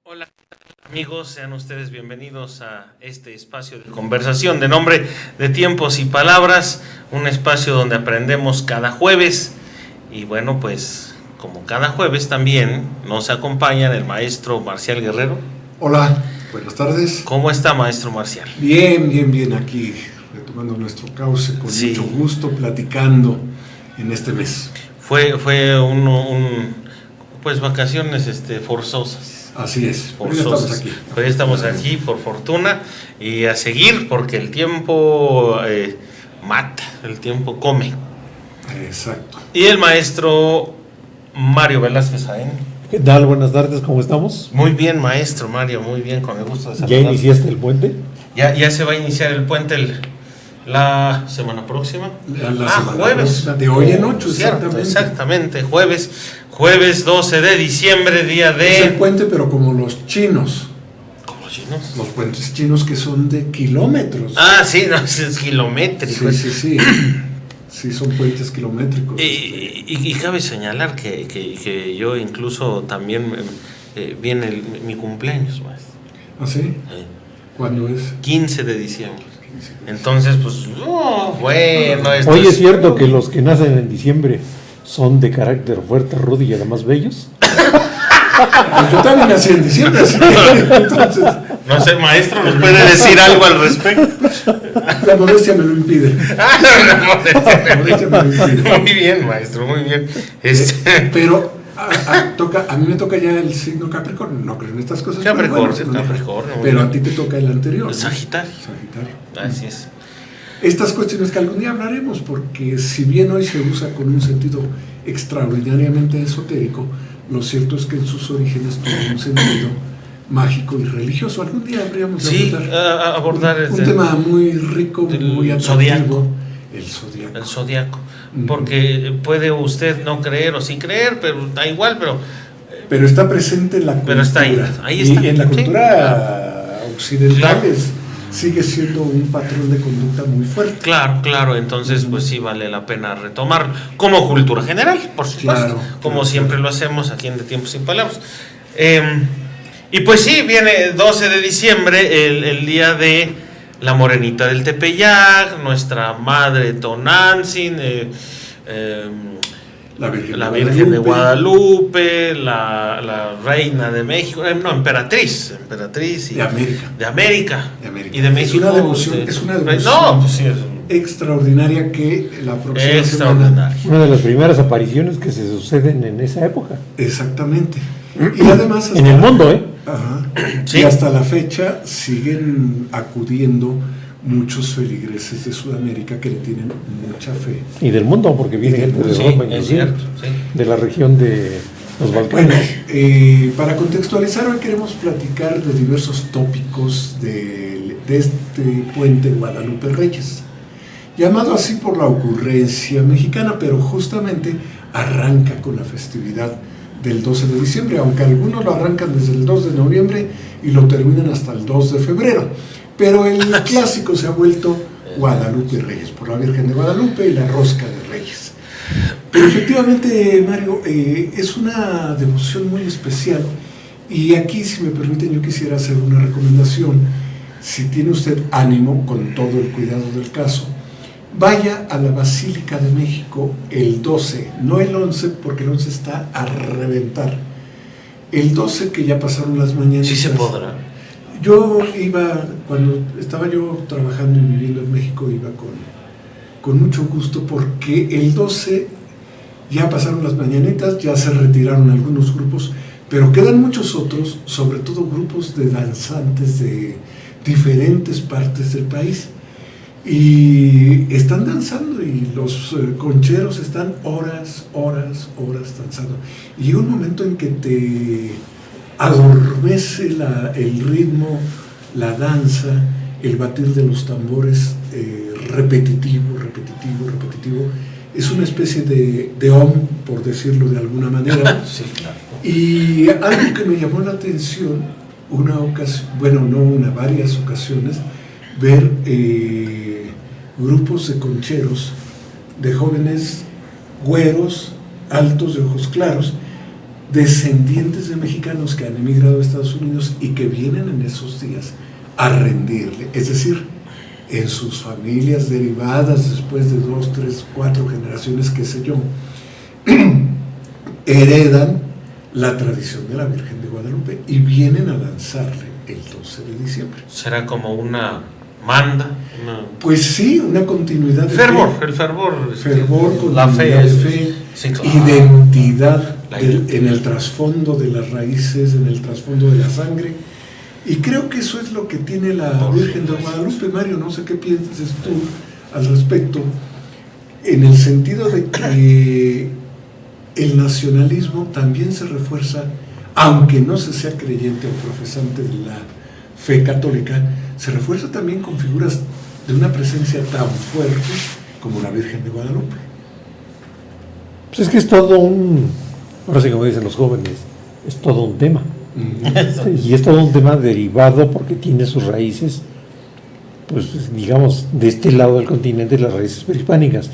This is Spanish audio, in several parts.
Hola amigos, sean ustedes bienvenidos a este espacio de conversación de nombre de Tiempos y Palabras, un espacio donde aprendemos cada jueves y bueno, pues como cada jueves también nos acompaña el maestro Marcial Guerrero. Hola, buenas tardes. ¿Cómo está, maestro Marcial? Bien, aquí retomando nuestro cauce con mucho gusto, platicando en este mes. Fue pues vacaciones forzosas. Así es, pero ya estamos aquí. Pero ya estamos aquí por fortuna y a seguir porque el tiempo mata, el tiempo come. Exacto. Y el maestro Mario Velázquez Jaén. ¿Qué tal? Buenas tardes, ¿cómo estamos? Muy bien, maestro Mario, muy bien, con el gusto de saludar. ¿Ya iniciaste el puente? Ya se va a iniciar el puente la semana próxima. La semana jueves. Próxima, de hoy en 8, exactamente, jueves 12 de diciembre, día de... Es el puente, pero como los chinos. ¿Como los chinos? Los puentes chinos que son de kilómetros. Sí, no, es kilométrico. Sí. Sí, son puentes kilométricos. Y cabe señalar que yo incluso también viene mi cumpleaños, maestro. ¿Ah, sí? ¿Cuándo es? 15 de diciembre. Entonces, pues, bueno. Oye, ¿es cierto que los que nacen en diciembre son de carácter fuerte, rudo y además bellos? Pues yo también nací en diciembre, así que, entonces... No sé, maestro, ¿nos puede decir algo al respecto? La modestia me lo impide. La modestia me lo impide. Muy bien, maestro, muy bien. Pero a mí me toca ya el signo Capricornio. No creo en estas cosas. Capricornio. Pero a ti te toca el anterior. Sagitario. Así es. Estas cuestiones que algún día hablaremos, porque si bien hoy se usa con un sentido extraordinariamente esotérico, lo cierto es que en sus orígenes tuvo un sentido mágico y religioso. Algún día habríamos de abordar un tema muy rico, muy atractivo. El zodiaco. Porque puede usted no creer o sí creer, pero da igual, pero está presente en la cultura. Pero está ahí está. Y en la cultura occidental sigue siendo un patrón de conducta muy fuerte. Claro, entonces pues sí vale la pena retomar como cultura general, por supuesto, como siempre lo hacemos aquí en De Tiempos Sin Palabras. Y pues sí, viene 12 de diciembre, el día de la Morenita del Tepeyac, nuestra madre Tonantzin, la Virgen de Guadalupe, la Reina de México, emperatriz de América y de México. Es una devoción extraordinaria que la próxima semana. Una de las primeras apariciones que se suceden en esa época. Exactamente. Y además en el mundo, Ajá. Sí. Y hasta la fecha siguen acudiendo muchos feligreses de Sudamérica que le tienen mucha fe. Y del mundo, porque viene gente de Europa, de la región de los Balcanes. Bueno, para contextualizar, hoy queremos platicar de diversos tópicos de este puente Guadalupe Reyes, llamado así por la ocurrencia mexicana, pero justamente arranca con la festividad del 12 de diciembre, aunque algunos lo arrancan desde el 2 de noviembre y lo terminan hasta el 2 de febrero. Pero el clásico se ha vuelto Guadalupe Reyes, por la Virgen de Guadalupe y la Rosca de Reyes. Pero efectivamente, Mario, es una devoción muy especial. Y aquí, si me permiten, yo quisiera hacer una recomendación. Si tiene usted ánimo, con todo el cuidado del caso, vaya a la Basílica de México el 12, no el 11, porque el 11 está a reventar. El 12, que ya pasaron las mañanas. Sí se podrá. Yo iba, cuando estaba yo trabajando y viviendo en México, iba con mucho gusto, porque el 12 ya pasaron las mañanitas, ya se retiraron algunos grupos, pero quedan muchos otros, sobre todo grupos de danzantes de diferentes partes del país. Y están danzando y los concheros están horas danzando. Y llega un momento en que te adormece el ritmo, la danza, el batir de los tambores repetitivo. Es una especie de por decirlo de alguna manera. Sí, claro. Y algo que me llamó la atención, varias ocasiones, ver grupos de concheros, de jóvenes güeros, altos, de ojos claros, descendientes de mexicanos que han emigrado a Estados Unidos y que vienen en esos días a rendirle, es decir, en sus familias derivadas después de 2, 3, 4 generaciones, qué sé yo, heredan la tradición de la Virgen de Guadalupe y vienen a lanzarle el 12 de diciembre. ¿Será como una manda? Pues sí, una continuidad de fervor, fe. El fervor. Fervor, La continuidad fe. de fe, Sí, claro. identidad La en el trasfondo de las raíces, en el trasfondo de la sangre. Y creo que eso es lo que tiene la Virgen de Guadalupe, Mario. No sé qué piensas tú al respecto, en el sentido de que el nacionalismo también se refuerza, aunque no se sea creyente o profesante de la fe católica, se refuerza también con figuras de una presencia tan fuerte como la Virgen de Guadalupe. Pues es que es todo ahora sí, como dicen los jóvenes, es todo un tema. Y es todo un tema derivado porque tiene sus raíces, pues digamos, de este lado del continente, las raíces prehispánicas,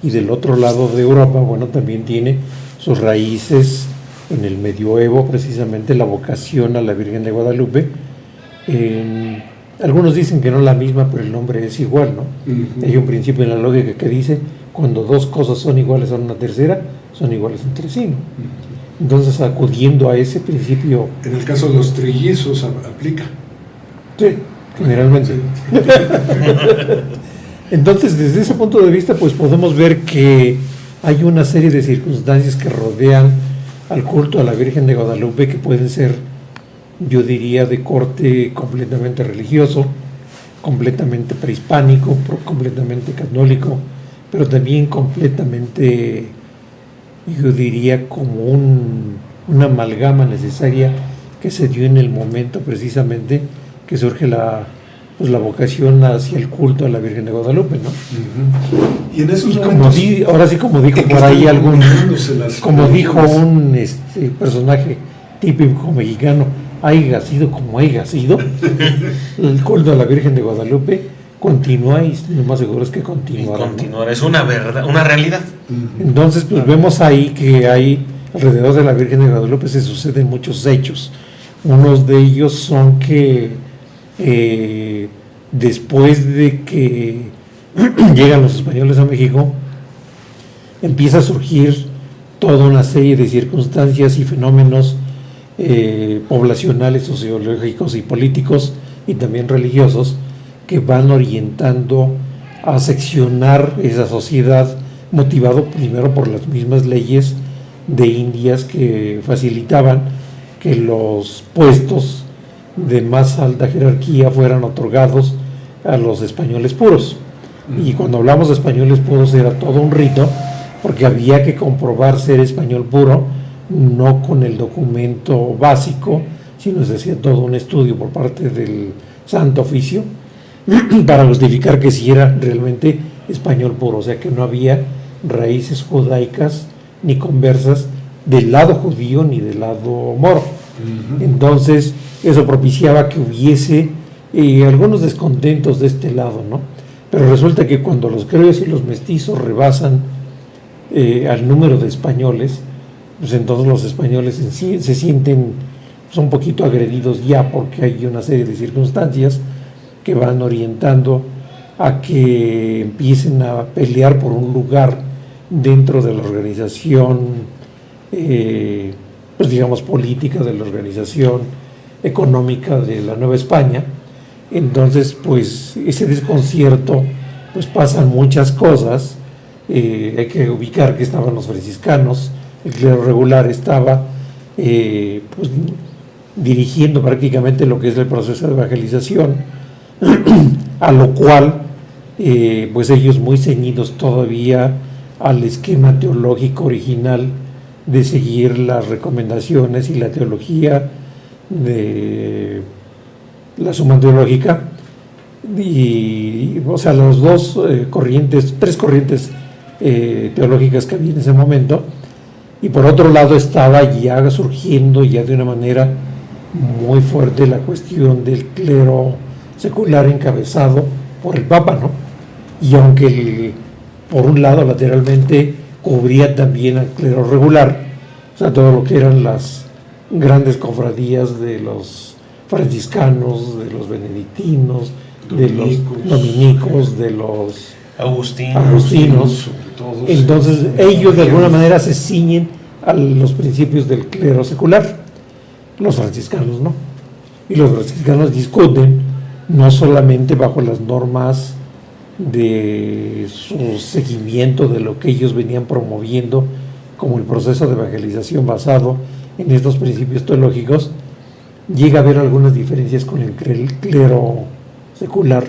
y del otro lado de Europa, bueno, también tiene sus raíces en el medioevo, precisamente la vocación a la Virgen de Guadalupe. Algunos dicen que no es la misma, pero el nombre es igual, ¿no? Hay un principio en la lógica que dice, cuando dos cosas son iguales a una tercera, son iguales entre sí, ¿no? Entonces, acudiendo a ese principio... En el caso de los trillizos aplica. Sí, generalmente. Sí. Entonces, desde ese punto de vista, pues podemos ver que hay una serie de circunstancias que rodean al culto a la Virgen de Guadalupe que pueden ser, yo diría, de corte completamente religioso, completamente prehispánico, completamente católico, pero también completamente, yo diría, como una amalgama necesaria que se dio en el momento precisamente que surge la vocación hacia el culto a la Virgen de Guadalupe, ¿no? Y en esos momentos, ahora sí, como dijo por ahí como dijo un personaje típico mexicano, haya sido como haya sido, el culto a la Virgen de Guadalupe continúa, y lo más seguro es que continuará. ¿No? Es una verdad, una realidad. Entonces, pues vemos ahí que hay alrededor de la Virgen de Guadalupe se suceden muchos hechos. Unos de ellos son que después de que llegan los españoles a México, empieza a surgir toda una serie de circunstancias y fenómenos poblacionales, sociológicos y políticos, y también religiosos, que van orientando a seccionar esa sociedad, motivado primero por las mismas leyes de Indias que facilitaban que los puestos de más alta jerarquía fueran otorgados a los españoles puros. Y cuando hablamos de españoles puros era todo un rito, porque había que comprobar ser español puro, no con el documento básico, sino se hacía todo un estudio por parte del Santo Oficio para justificar que sí era realmente español puro, o sea que no había raíces judaicas ni conversas del lado judío ni del lado moro. Entonces eso propiciaba que hubiese algunos descontentos de este lado, ¿no? Pero resulta que cuando los criollos y los mestizos rebasan al número de españoles, pues entonces los españoles en sí se sienten un poquito agredidos ya, porque hay una serie de circunstancias que van orientando a que empiecen a pelear por un lugar dentro de la organización, pues digamos política, de la organización económica de la Nueva España. Entonces, pues ese desconcierto, pues pasan muchas cosas. Hay que ubicar que estaban los franciscanos, el clero regular estaba pues dirigiendo prácticamente lo que es el proceso de evangelización, a lo cual pues ellos muy ceñidos todavía al esquema teológico original de seguir las recomendaciones y la teología de la Suma Teológica, y o sea, las tres corrientes teológicas que había en ese momento. Y por otro lado estaba ya surgiendo ya de una manera muy fuerte la cuestión del clero secular encabezado por el Papa, ¿no? Y aunque por un lado lateralmente cubría también al clero regular, sea, todo lo que eran las grandes cofradías de los franciscanos, de los benedictinos, de los dominicos, de los agustinos. Entonces ellos de alguna manera se ciñen a los principios del clero secular, los franciscanos no. Y los franciscanos discuten no solamente bajo las normas de su seguimiento de lo que ellos venían promoviendo como el proceso de evangelización basado en estos principios teológicos, llega a haber algunas diferencias con el clero secular.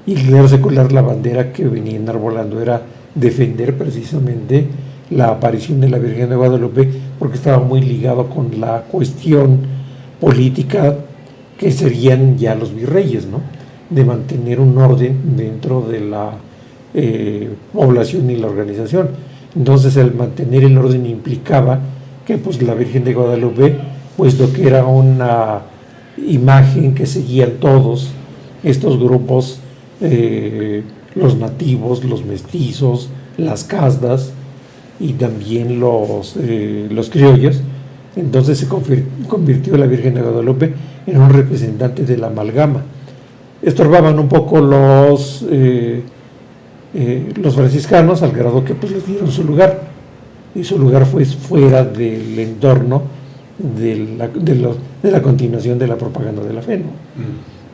Y el clero secular, la bandera que venía enarbolando era defender precisamente la aparición de la Virgen de Guadalupe, porque estaba muy ligado con la cuestión política que serían ya los virreyes, ¿no? De mantener un orden dentro de la población y la organización. Entonces el mantener el orden implicaba que pues la Virgen de Guadalupe, puesto que era una imagen que seguían todos estos grupos, los nativos, los mestizos, las castas y también los criollos, entonces se convirtió la Virgen de Guadalupe en un representante de la amalgama. Estorbaban un poco los franciscanos al grado que pues les dieron su lugar, y su lugar fue fuera del entorno de la continuación de la propaganda de la fe, ¿no?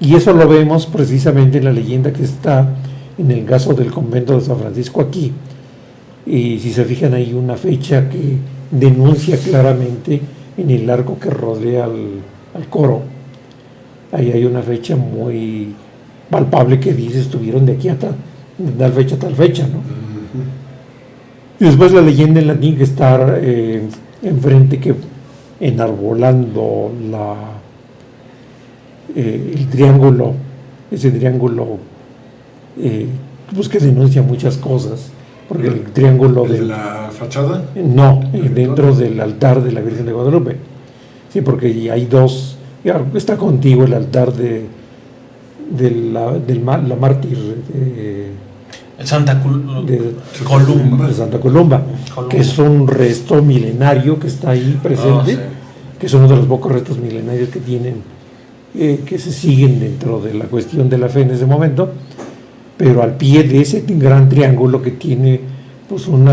Y eso lo vemos precisamente en la leyenda que está en el caso del convento de San Francisco aquí. Y si se fijan, hay una fecha que denuncia claramente en el arco que rodea al coro. Ahí hay una fecha muy palpable que dice estuvieron de aquí a tal fecha, ¿no? Y después la leyenda en latín que está enfrente, que enarbolando el triángulo, ese triángulo pues que denuncia muchas cosas, porque el triángulo de la fachada, no, dentro del altar de la Virgen de Guadalupe, sí, porque hay dos, está contigo el altar de la mártir de Santa Columba, que es un resto milenario que está ahí presente, que es uno de los pocos restos milenarios que tienen, que se siguen dentro de la cuestión de la fe en ese momento, pero al pie de ese gran triángulo que tiene pues un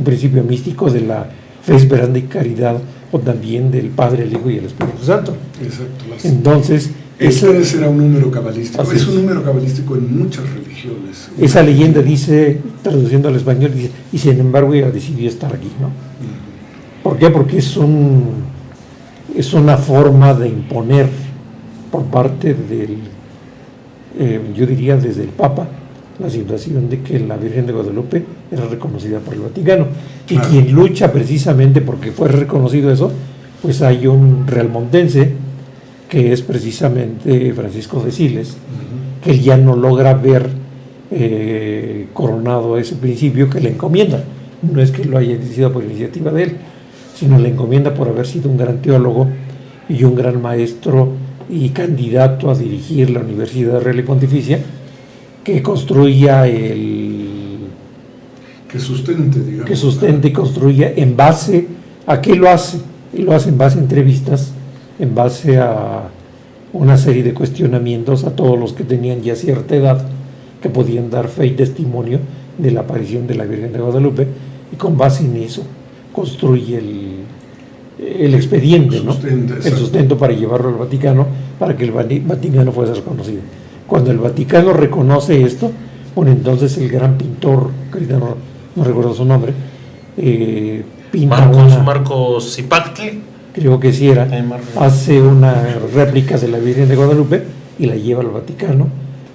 principio místico de la fe, esperanza y caridad, o también del Padre, el Hijo y el Espíritu Santo. Exacto. Entonces, ese será un número cabalístico. Es un número cabalístico en muchas religiones. Esa leyenda dice, traduciendo al español, dice, y sin embargo ella decidió estar aquí, ¿no? ¿Por qué? Porque es una forma de imponer por parte del, yo diría desde el Papa, la situación de que la Virgen de Guadalupe era reconocida por el Vaticano. Y quien lucha precisamente porque fue reconocido eso, pues hay un realmontense, que es precisamente Francisco de Siles, que él ya no logra ver coronado ese principio que le encomienda. No es que lo haya decidido por iniciativa de él, sino le encomienda por haber sido un gran teólogo y un gran maestro y candidato a dirigir la Universidad Real y Pontificia, que construya que sustente, digamos. Que sustente y construya en base a qué lo hace. Él lo hace en base a entrevistas, en base a una serie de cuestionamientos a todos los que tenían ya cierta edad, que podían dar fe y testimonio de la aparición de la Virgen de Guadalupe, y con base en eso construye el expediente, ¿no? El sustento para llevarlo al Vaticano, para que el Vaticano fuese reconocido. Cuando el Vaticano reconoce esto, bueno, entonces el gran pintor, que ahorita no recuerdo su nombre, pinta Marcos Zipactli, creo que sí era, hace una réplica de la Virgen de Guadalupe y la lleva al Vaticano,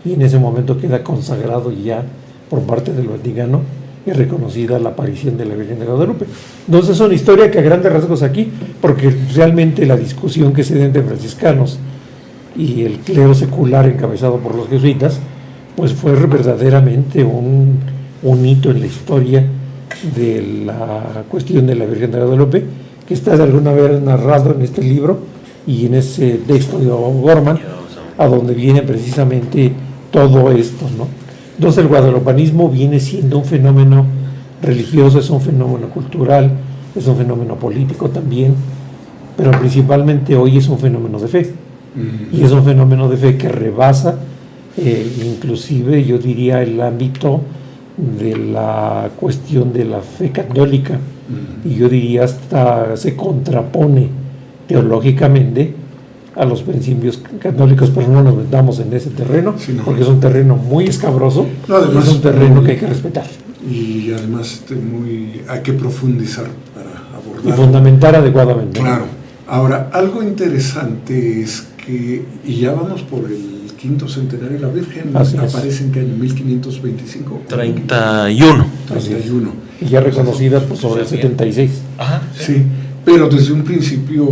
y en ese momento queda consagrado ya por parte del Vaticano y reconocida la aparición de la Virgen de Guadalupe. Entonces es una historia que a grandes rasgos aquí, porque realmente la discusión que se da entre franciscanos y el clero secular encabezado por los jesuitas, pues fue verdaderamente un hito en la historia de la cuestión de la Virgen de Guadalupe, que está de alguna manera narrado en este libro y en ese texto de Gorman, a donde viene precisamente todo esto, ¿no? Entonces el guadalupanismo viene siendo un fenómeno religioso, es un fenómeno cultural, es un fenómeno político también, pero principalmente hoy es un fenómeno de fe. Y es un fenómeno de fe que rebasa inclusive, yo diría, el ámbito de la cuestión de la fe católica, y yo diría hasta se contrapone teológicamente a los principios católicos, pero no nos metamos en ese terreno, sí, no, porque es un terreno muy escabroso, no, además, es un terreno que hay que respetar. Y además hay que profundizar para abordar. Y fundamentar adecuadamente. Claro. Ahora, algo interesante es que, y ya vamos por el 5º centenario de la Virgen, aparece en qué año, 1525. 31. Y ya reconocida pues, sobre el 76. Ajá. Sí, pero desde un principio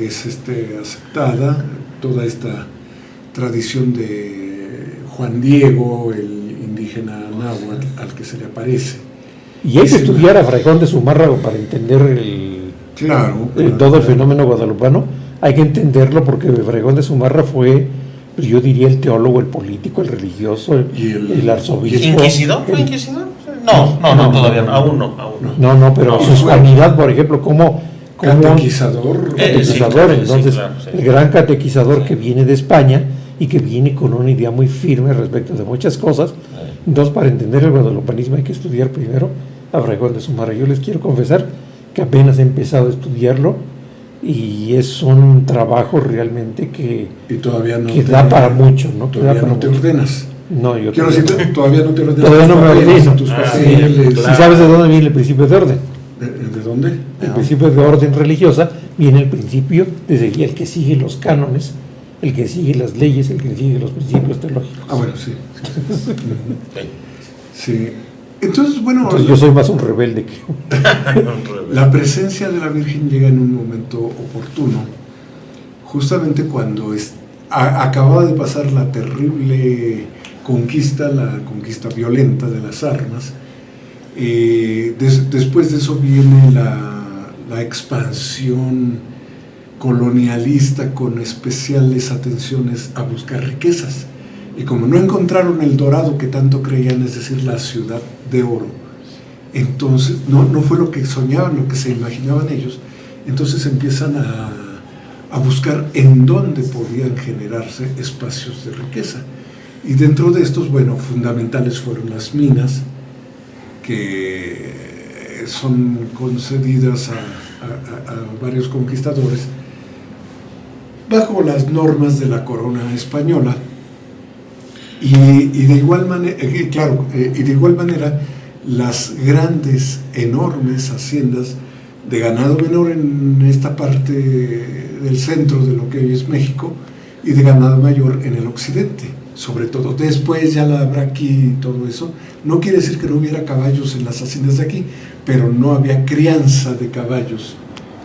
es aceptada toda esta tradición de Juan Diego, el indígena náhuatl al que se le aparece. Y hay que estudiar a Fray Juan de Zumárraga para entender todo el fenómeno guadalupano. Hay que entenderlo porque Fray Juan de Zumárraga fue, pues yo diría, el teólogo, el político, el religioso, el arzobispo. ¿Inquisidor? ¿Fue inquisidor? No, todavía no, aún no. No, pero su hispanidad, por ejemplo, como catequizador. Entonces, el gran catequizador que viene de España y que viene con una idea muy firme respecto de muchas cosas. Entonces, para entender el guadalupanismo hay que estudiar primero a Fray Juan de Zumárraga. Yo les quiero confesar que apenas he empezado a estudiarlo y es un trabajo realmente que da para mucho, ¿no? Todavía no te ordenas. No, yo quiero decir, todavía no te ordenas. Todavía no me ordeno. ¿Y sabes de dónde viene el principio de orden? ¿De dónde? El principio de orden religiosa viene el principio desde el que sigue los cánones, el que sigue las leyes, el que sigue los principios teológicos. Bueno, sí. Sí. Entonces, yo soy más un rebelde que la presencia de la Virgen llega en un momento oportuno, justamente cuando acababa de pasar la terrible conquista, la conquista violenta de las armas. Después de eso viene la expansión colonialista con especiales atenciones a buscar riquezas. Y como no encontraron el dorado que tanto creían, es decir, la ciudad de oro, entonces no fue lo que soñaban, lo que se imaginaban ellos, entonces empiezan a buscar en dónde podían generarse espacios de riqueza. Y dentro de estos, fundamentales fueron las minas, que son concedidas a varios conquistadores bajo las normas de la corona española. Y de igual manera, las grandes, enormes haciendas de ganado menor en esta parte del centro de lo que hoy es México y de ganado mayor en el occidente, sobre todo. Después ya la habrá aquí y todo eso. No quiere decir que no hubiera caballos en las haciendas de aquí, pero no había crianza de caballos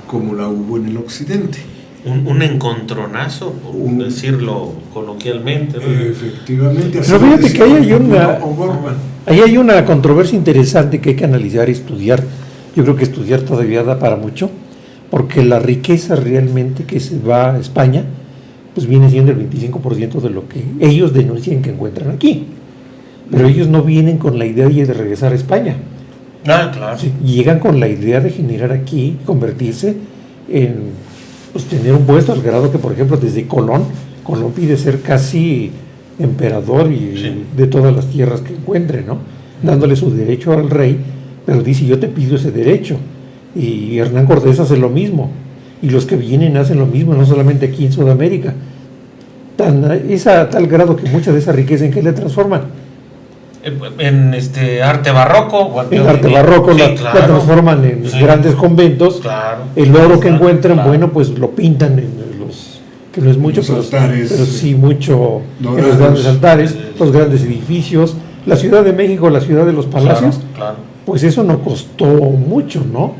como la hubo en el occidente. Un encontronazo, por decirlo coloquialmente, ¿no? Efectivamente. Pero fíjate que ahí hay una controversia interesante que hay que analizar y estudiar. Yo creo que estudiar todavía da para mucho, porque la riqueza realmente que se va a España, pues viene siendo el 25% de lo que ellos denuncian que encuentran aquí. Pero ellos no vienen con la idea de regresar a España. Claro. Sí, llegan con la idea de generar aquí, convertirse en... pues tener un puesto al grado que, por ejemplo, desde Colón pide ser casi emperador y de todas las tierras que encuentre, ¿no? Dándole su derecho al rey, pero dice, yo te pido ese derecho. Y Hernán Cortés hace lo mismo, y los que vienen hacen lo mismo, no solamente aquí en Sudamérica. Es a tal grado que mucha de esa riqueza, ¿en qué le transforman? En arte barroco. En arte barroco la transforman en grandes conventos. Claro. El oro que encuentran, pues lo pintan en que no es mucho, pero sí mucho dorados, en los grandes altares, los grandes edificios. La Ciudad de México, la ciudad de los palacios, claro. Pues eso no costó mucho, ¿no?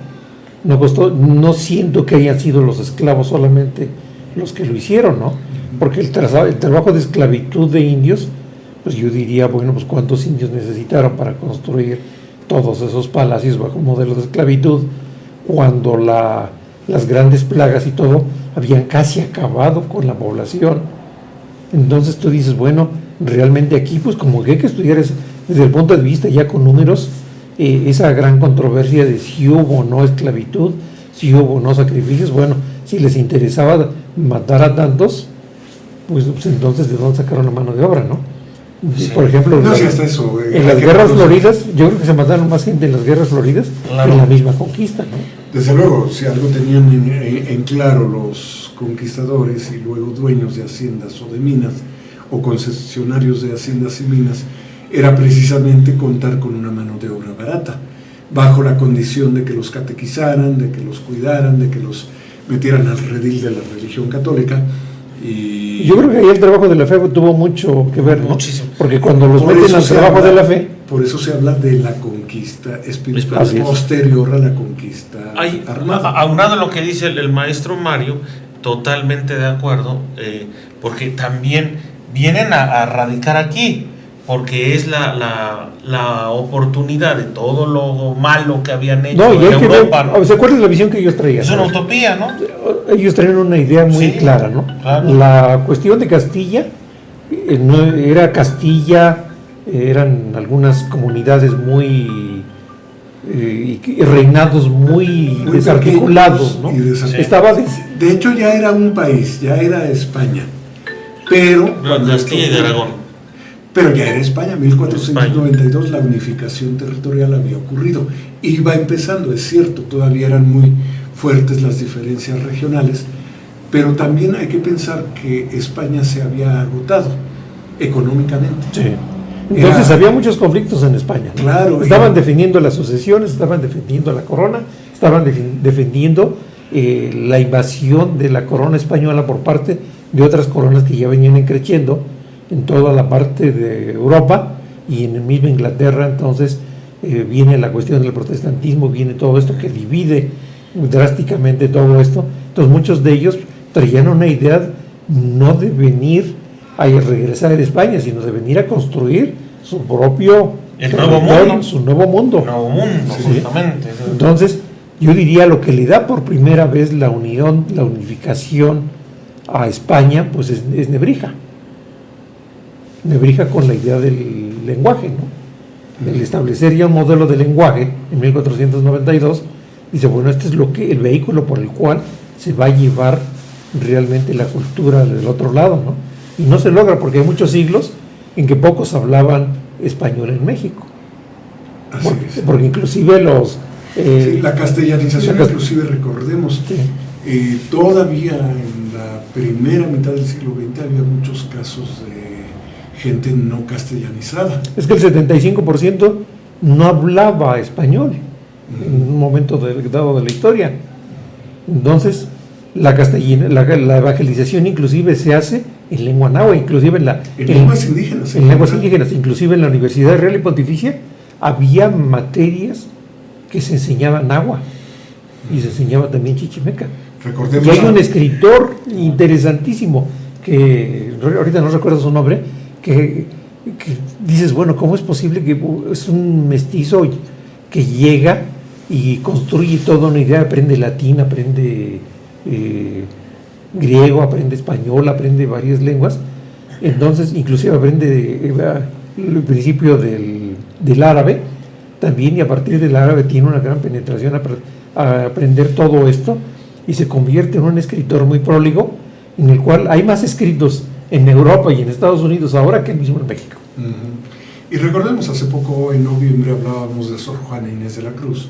No siento que hayan sido los esclavos solamente los que lo hicieron, ¿no? Porque el trabajo de esclavitud de indios, pues yo diría, pues cuántos indios necesitaron para construir todos esos palacios bajo un modelo de esclavitud, cuando las grandes plagas y todo habían casi acabado con la población. Entonces tú dices, realmente aquí pues como que hay que estudiar desde el punto de vista ya con números, esa gran controversia de si hubo o no esclavitud, si hubo o no sacrificios. Bueno, si les interesaba matar a tantos, pues entonces ¿de dónde sacaron la mano de obra, no? Sí. Por ejemplo, no, sí, hasta eso, en las guerras floridas, yo creo que se mataron más gente en las guerras floridas que en la misma conquista, ¿no? Desde luego, si algo tenían en claro los conquistadores y luego dueños de haciendas o de minas, o concesionarios de haciendas y minas, era precisamente contar con una mano de obra barata, bajo la condición de que los catequizaran, de que los cuidaran, de que los metieran al redil de la religión católica. Y yo creo que ahí el trabajo de la fe tuvo mucho que ver, ¿no? Muchísimo. Porque cuando los meten al trabajo de la fe... Por eso se habla de la conquista espiritual posterior a la conquista armada. Aunado a lo que dice el maestro Mario, totalmente de acuerdo, porque también vienen a radicar aquí, porque es la oportunidad de todo lo malo que habían hecho en Europa. ¿No? ¿Se acuerdan de la visión que ellos traían? Es una utopía, ¿no? Ellos traían una idea muy clara, ¿no? Claro. La cuestión de Castilla, no era Castilla, eran algunas comunidades muy reinados muy desarticulados, ¿no? Estaba de hecho ya era un país, ya era España, pero Castilla y de Aragón. Pero ya era España, 1492 la unificación territorial había ocurrido. Iba empezando, es cierto, todavía eran muy fuertes las diferencias regionales, pero también hay que pensar que España se había agotado económicamente. Sí. Entonces había muchos conflictos en España, ¿no? Claro. Estaban defendiendo las sucesiones, estaban defendiendo la corona, estaban defendiendo la invasión de la corona española por parte de otras coronas que ya venían creciendo en toda la parte de Europa y en el mismo Inglaterra. Entonces viene la cuestión del protestantismo, viene todo esto que divide drásticamente todo esto. Entonces muchos de ellos traían una idea no de venir a regresar a España, sino de venir a construir su propio nuevo mundo. Su nuevo mundo. Nuevo mundo, Sí. justamente. Entonces, yo diría lo que le da por primera vez la unión, la unificación a España, pues es Nebrija. Nebrija con la idea del lenguaje, ¿no? El establecer ya un modelo de lenguaje en 1492, dice, bueno, este es el vehículo por el cual se va a llevar realmente la cultura del otro lado, ¿no? Y no se logra porque hay muchos siglos en que pocos hablaban español en México. Porque inclusive la castellanización, inclusive recordemos, todavía en la primera mitad del siglo XX había muchos casos de gente no castellanizada. Es que el 75% no hablaba español en un momento dado de la historia. Entonces, la evangelización inclusive se hace en lengua náhuatl, inclusive en lenguas indígenas. En lenguas indígenas, inclusive en la Universidad Real y Pontificia había materias que se enseñaban náhuatl y se enseñaba también chichimeca. Recordemos y hay un escritor interesantísimo que ahorita no recuerdo su nombre, que dices, bueno, ¿cómo es posible que es un mestizo que llega y construye toda una idea, aprende latín, aprende griego, aprende español, aprende varias lenguas, entonces inclusive aprende el principio del árabe también, y a partir del árabe tiene una gran penetración a aprender todo esto y se convierte en un escritor muy próligo, en el cual hay más escritos en Europa y en Estados Unidos ahora que mismo en México. Y recordemos, hace poco en noviembre hablábamos de Sor Juana Inés de la Cruz,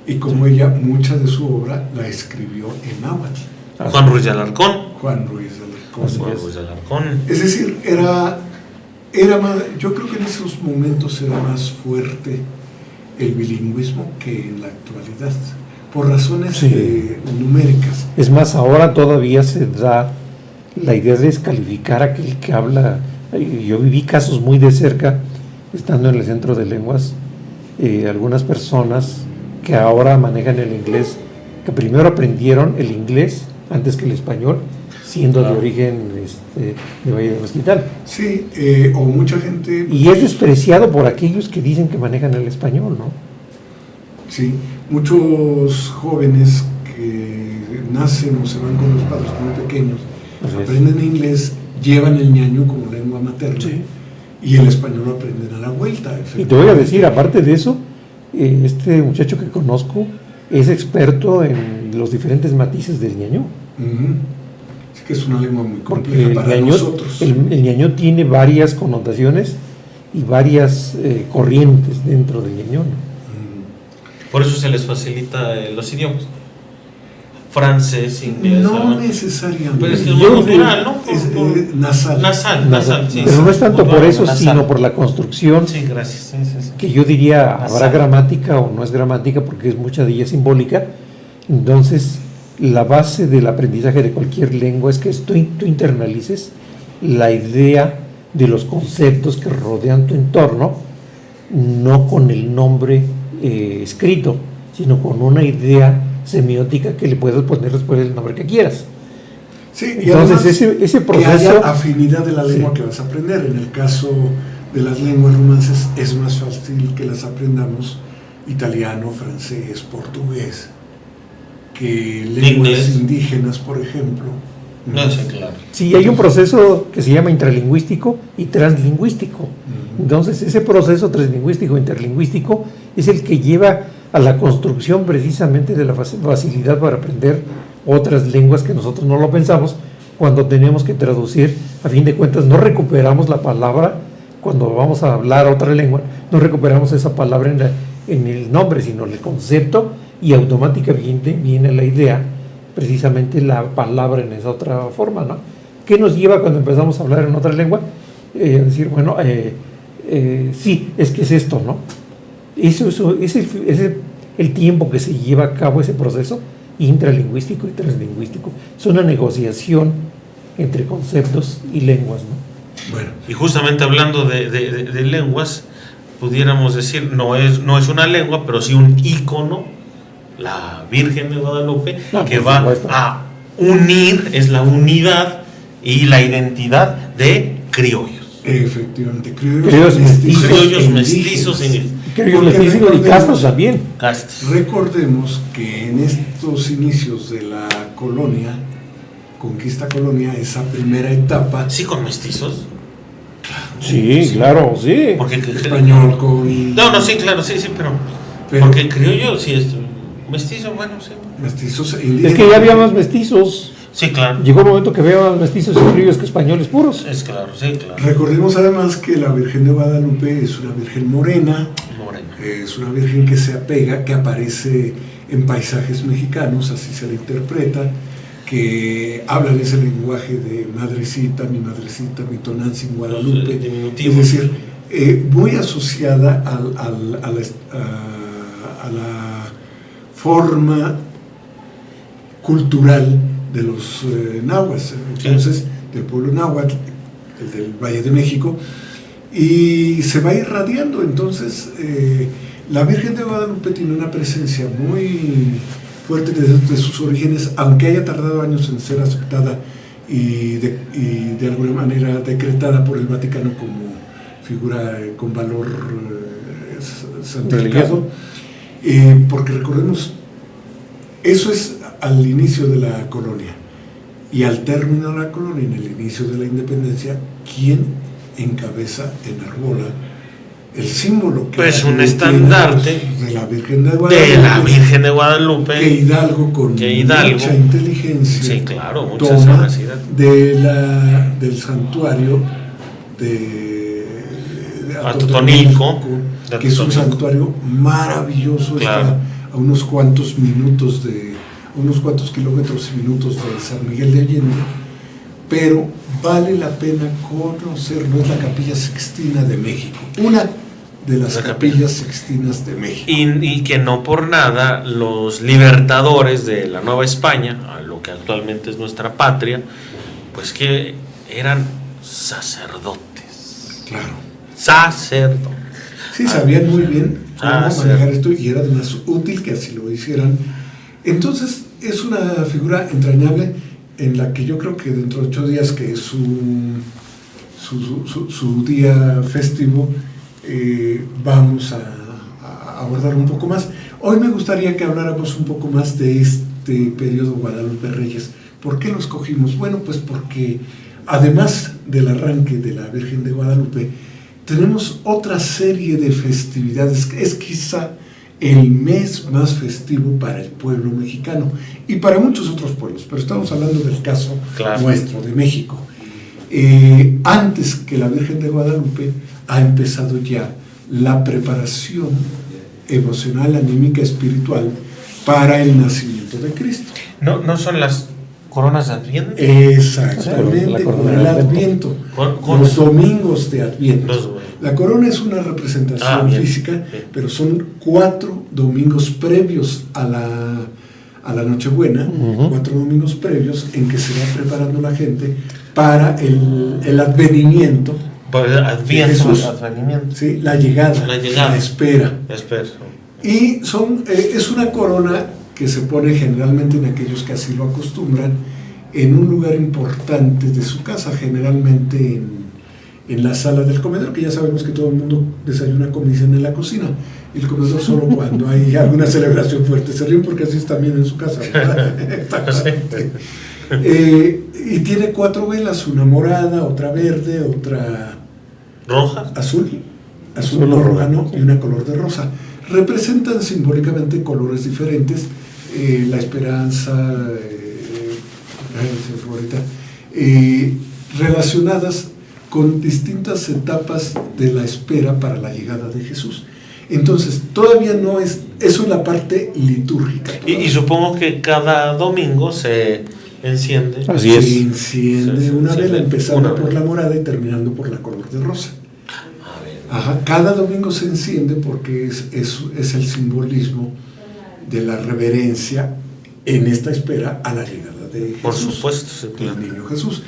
y como ella, mucha de su obra la escribió en náhuatl. Juan Ruiz de Alarcón. Juan Ruiz de Alarcón. Es decir, era más, yo creo que en esos momentos era más fuerte el bilingüismo que en la actualidad, por razones numéricas. Es más, ahora todavía se da la idea de descalificar a aquel que habla. Yo viví casos muy de cerca, estando en el centro de lenguas, algunas personas que ahora manejan el inglés, que primero aprendieron el inglés antes que el español, siendo de origen de Valle de Mezquital. Sí, o mucha gente... Y es despreciado por aquellos que dicen que manejan el español, ¿no? Sí, muchos jóvenes que nacen o se van con los padres muy pequeños, aprenden inglés, llevan el ñañú como lengua materna, y el español lo aprenden a la vuelta. Y te voy a decir, aparte de eso, este muchacho que conozco es experto en los diferentes matices del ñañú. Sí que es una lengua muy Porque compleja para nosotros. el ñañú tiene varias connotaciones y varias corrientes dentro del ñañú, ¿no? Por eso se les facilita los idiomas. Francés, inglés. No necesariamente. Pero es que es muy cultural, ¿no? Es nasal. Nasal, sí. Pero no es tanto por eso, nasal. sino por la construcción. Sí, gracias. Sí. Que yo diría, habrá Nasal. gramática o no es gramática, porque es mucha de ella simbólica. Entonces, la base del aprendizaje de cualquier lengua es que tú internalices la idea de los conceptos que rodean tu entorno, no con el nombre escrito, sino con una idea semiótica que le puedes poner después el nombre que quieras. Sí, y entonces ese proceso, que haya afinidad de la lengua sí, que vas a aprender. En el caso de las lenguas romances es más fácil que las aprendamos italiano, francés, portugués, que lenguas Inglés. Indígenas, por ejemplo. No, sí, claro. sí, hay un proceso que se llama intralingüístico y translingüístico. Entonces, ese proceso translingüístico e interlingüístico es el que lleva a la construcción precisamente de la facilidad para aprender otras lenguas que nosotros no lo pensamos cuando tenemos que traducir. A fin de cuentas, no recuperamos la palabra cuando vamos a hablar otra lengua, no recuperamos esa palabra en el nombre, sino en el concepto, y automáticamente viene la idea, precisamente la palabra en esa otra forma, ¿no? ¿Qué nos lleva cuando empezamos a hablar en otra lengua? Decir, bueno, sí, es que es esto, ¿no? Eso es el tiempo que se lleva a cabo ese proceso intralingüístico y translingüístico. Es una negociación entre conceptos y lenguas, ¿no? Bueno, Y justamente hablando de lenguas, pudiéramos decir, no es una lengua, pero sí un ícono, la Virgen de Guadalupe, que por va supuesto. a unir, es la unidad y la identidad de criollos. efectivamente, Criollos mestizos, Criollos e mestizos indígenas. Creo Porque que y recordemos- castas también. Castes. Recordemos que en estos inicios de la colonia, conquista colonia, esa primera etapa, Sí, con mestizos. Sí, claro, sí. Porque español con No, sí, claro, sí, pero porque el criollo sí es mestizo, bueno, sí. mestizos e indígenas. Es que ya había más mestizos. Sí, claro. Llegó un momento que había más mestizos y criollos que españoles puros. Es claro, sí, claro. Recordemos además que la Virgen de Guadalupe es una virgen morena, Moreno. es una virgen que se apega, que aparece en paisajes mexicanos, así se la interpreta, que hablan ese lenguaje de madrecita, mi Tonantzin Guadalupe, Los diminutivos. es decir, muy asociada a la forma cultural de los nahuas, entonces del pueblo náhuatl, el del Valle de México, y se va irradiando. Entonces la Virgen de Guadalupe tiene una presencia muy fuerte desde sus orígenes, aunque haya tardado años en ser aceptada y de alguna manera decretada por el Vaticano como figura con valor santificado, porque recordemos, eso es al inicio de la colonia, y al término de la colonia, en el inicio de la independencia, ¿quién encabeza, enarbola el símbolo que Pues un tiene estandarte de la Virgen de Guadalupe? de la Virgen de Guadalupe. Que Hidalgo, con mucha inteligencia, Sí, claro, mucha toma sagacidad. del santuario de Atotonilco, que es un santuario maravilloso, Claro. está a unos cuantos kilómetros y minutos de San Miguel de Allende, pero vale la pena conocerlo. Es la Capilla Sixtina de México, una de las capillas sixtinas de México. Y que no por nada los libertadores de la Nueva España, a lo que actualmente es nuestra patria, pues que eran sacerdotes. Claro. Sacerdotes. Sí, sabían muy bien cómo manejar sí. esto, y era además útil que así lo hicieran. Entonces es una figura entrañable en la que yo creo que dentro de 8 días, que es su día festivo, vamos a abordar un poco más. Hoy me gustaría que habláramos un poco más de este periodo Guadalupe Reyes. ¿Por qué lo escogimos? Bueno, pues porque además del arranque de la Virgen de Guadalupe, tenemos otra serie de festividades. Es quizá el mes más festivo para el pueblo mexicano y para muchos otros pueblos, pero estamos hablando del caso nuestro, de México. Antes que la Virgen de Guadalupe ha empezado ya la preparación emocional, anímica, espiritual para el nacimiento de Cristo. ¿No son las coronas de Adviento? Exactamente, con el Adviento, los domingos de Adviento. La corona es una representación física, pero son 4 domingos previos a la Nochebuena, 4 domingos previos en que se va preparando la gente para el advenimiento. Advenimiento. Sí, la llegada, la espera. Y es una corona que se pone generalmente en aquellos que así lo acostumbran, en un lugar importante de su casa, generalmente en la sala del comedor, que ya sabemos que todo el mundo desayuna, come y cena en la cocina. Y el comedor solo cuando hay alguna celebración fuerte. Se ríen porque así es también en su casa, ¿verdad? Y tiene 4 velas, una morada, otra verde, otra roja, azul o roja, ¿no? Y una color de rosa. Representan simbólicamente colores diferentes, la esperanza, relacionadas con distintas etapas de la espera para la llegada de Jesús. Entonces, todavía no es, eso es la parte litúrgica. Y supongo que cada domingo se enciende. Así es. Se enciende una vela, empezando por la morada y terminando por la color de rosa. Ajá, cada domingo se enciende porque es el simbolismo de la reverencia en esta espera a la llegada de Jesús. Por supuesto, el niño Jesús.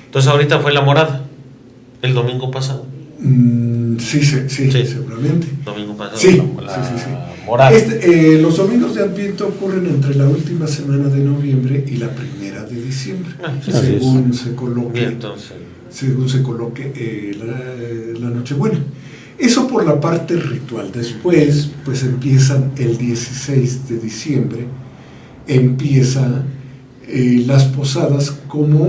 Entonces ahorita fue la morada, el domingo pasado. Sí, seguramente. Domingo pasado. Sí, morada. Los domingos de Adviento ocurren entre la última semana de noviembre y la primera de diciembre, según se coloque. Bien, entonces. Según se coloque la Nochebuena. Eso por la parte ritual. Después, pues empiezan el 16 de diciembre, empiezan las posadas como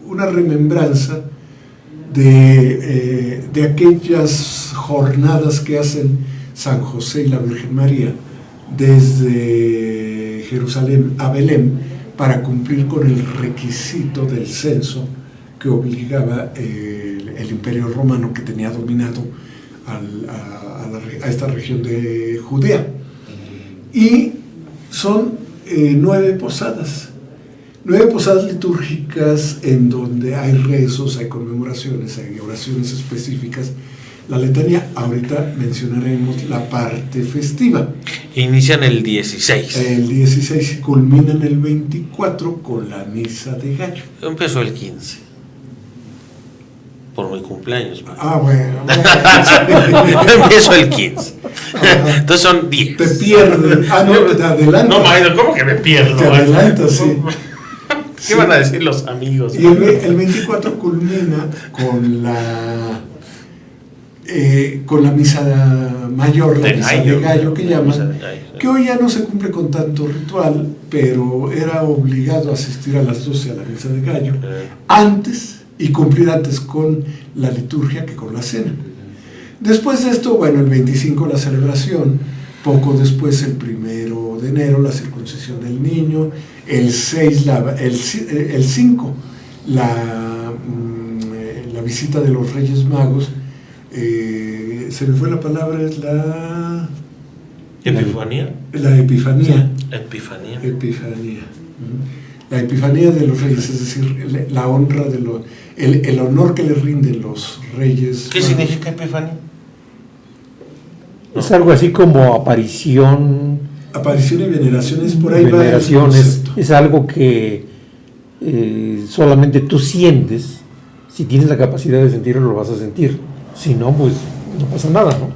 una remembranza de aquellas jornadas que hacen San José y la Virgen María desde Jerusalén a Belén para cumplir con el requisito del censo que obligaba el Imperio Romano, que tenía dominado a esta región de Judea. Y son 9 posadas litúrgicas en donde hay rezos, hay conmemoraciones, hay oraciones específicas. La letanía, ahorita mencionaremos la parte festiva. Inician el 16. El 16 y culminan el 24 con la misa de gallo. Empezó el 15. Por mi cumpleaños. Bueno. Empiezo el 15. Entonces son 10. Te pierdes. No, te adelantas. No, Mario, ¿cómo que me pierdo? Te adelantas, sí. ¿Qué van a decir los amigos? Y el 24 culmina con la misa mayor, la misa de gallo que llaman, que hoy ya no se cumple con tanto ritual, pero era obligado a asistir a las 12 a la misa de gallo antes y cumplir antes con la liturgia que con la cena. Después de esto, bueno, el 25 la celebración, poco después el 1 de enero la circuncisión del niño, el 5 la visita de los Reyes Magos, se me fue la palabra, es la ¿Epifanía? La Epifanía. Epifanía. La Epifanía de los Reyes, es decir, la honra el honor que le rinden los Reyes. ¿Qué significa Epifanía? Es algo así como aparición y veneraciones, por ahí veneraciones, es algo que solamente tú sientes. Si tienes la capacidad de sentirlo, lo vas a sentir. Si no, pues no pasa nada, ¿no?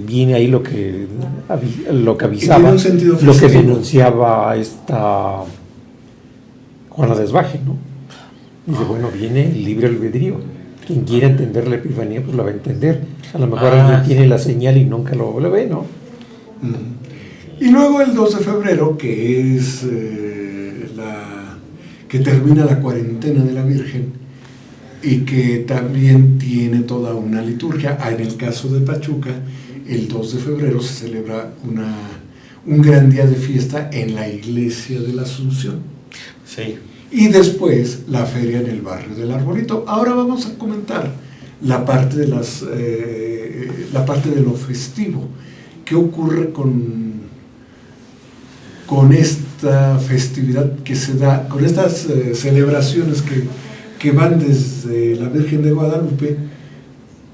Viene ahí lo que avisaba, lo que denunciaba esta Juana Desbaje, ¿no? Dice, bueno, viene el libre albedrío. Quien quiera entender la Epifanía, pues la va a entender. A lo mejor alguien tiene la señal y nunca lo ve, ¿no? Y luego el 2 de febrero, que es que termina la cuarentena de la Virgen, y que también tiene toda una liturgia. En el caso de Pachuca, el 2 de febrero se celebra un gran día de fiesta en la iglesia de la Asunción. Sí. Y después la feria en el barrio del Arbolito. Ahora vamos a comentar la parte de la parte de lo festivo. ¿Qué ocurre con esta festividad que se da, con estas celebraciones que van desde la Virgen de Guadalupe?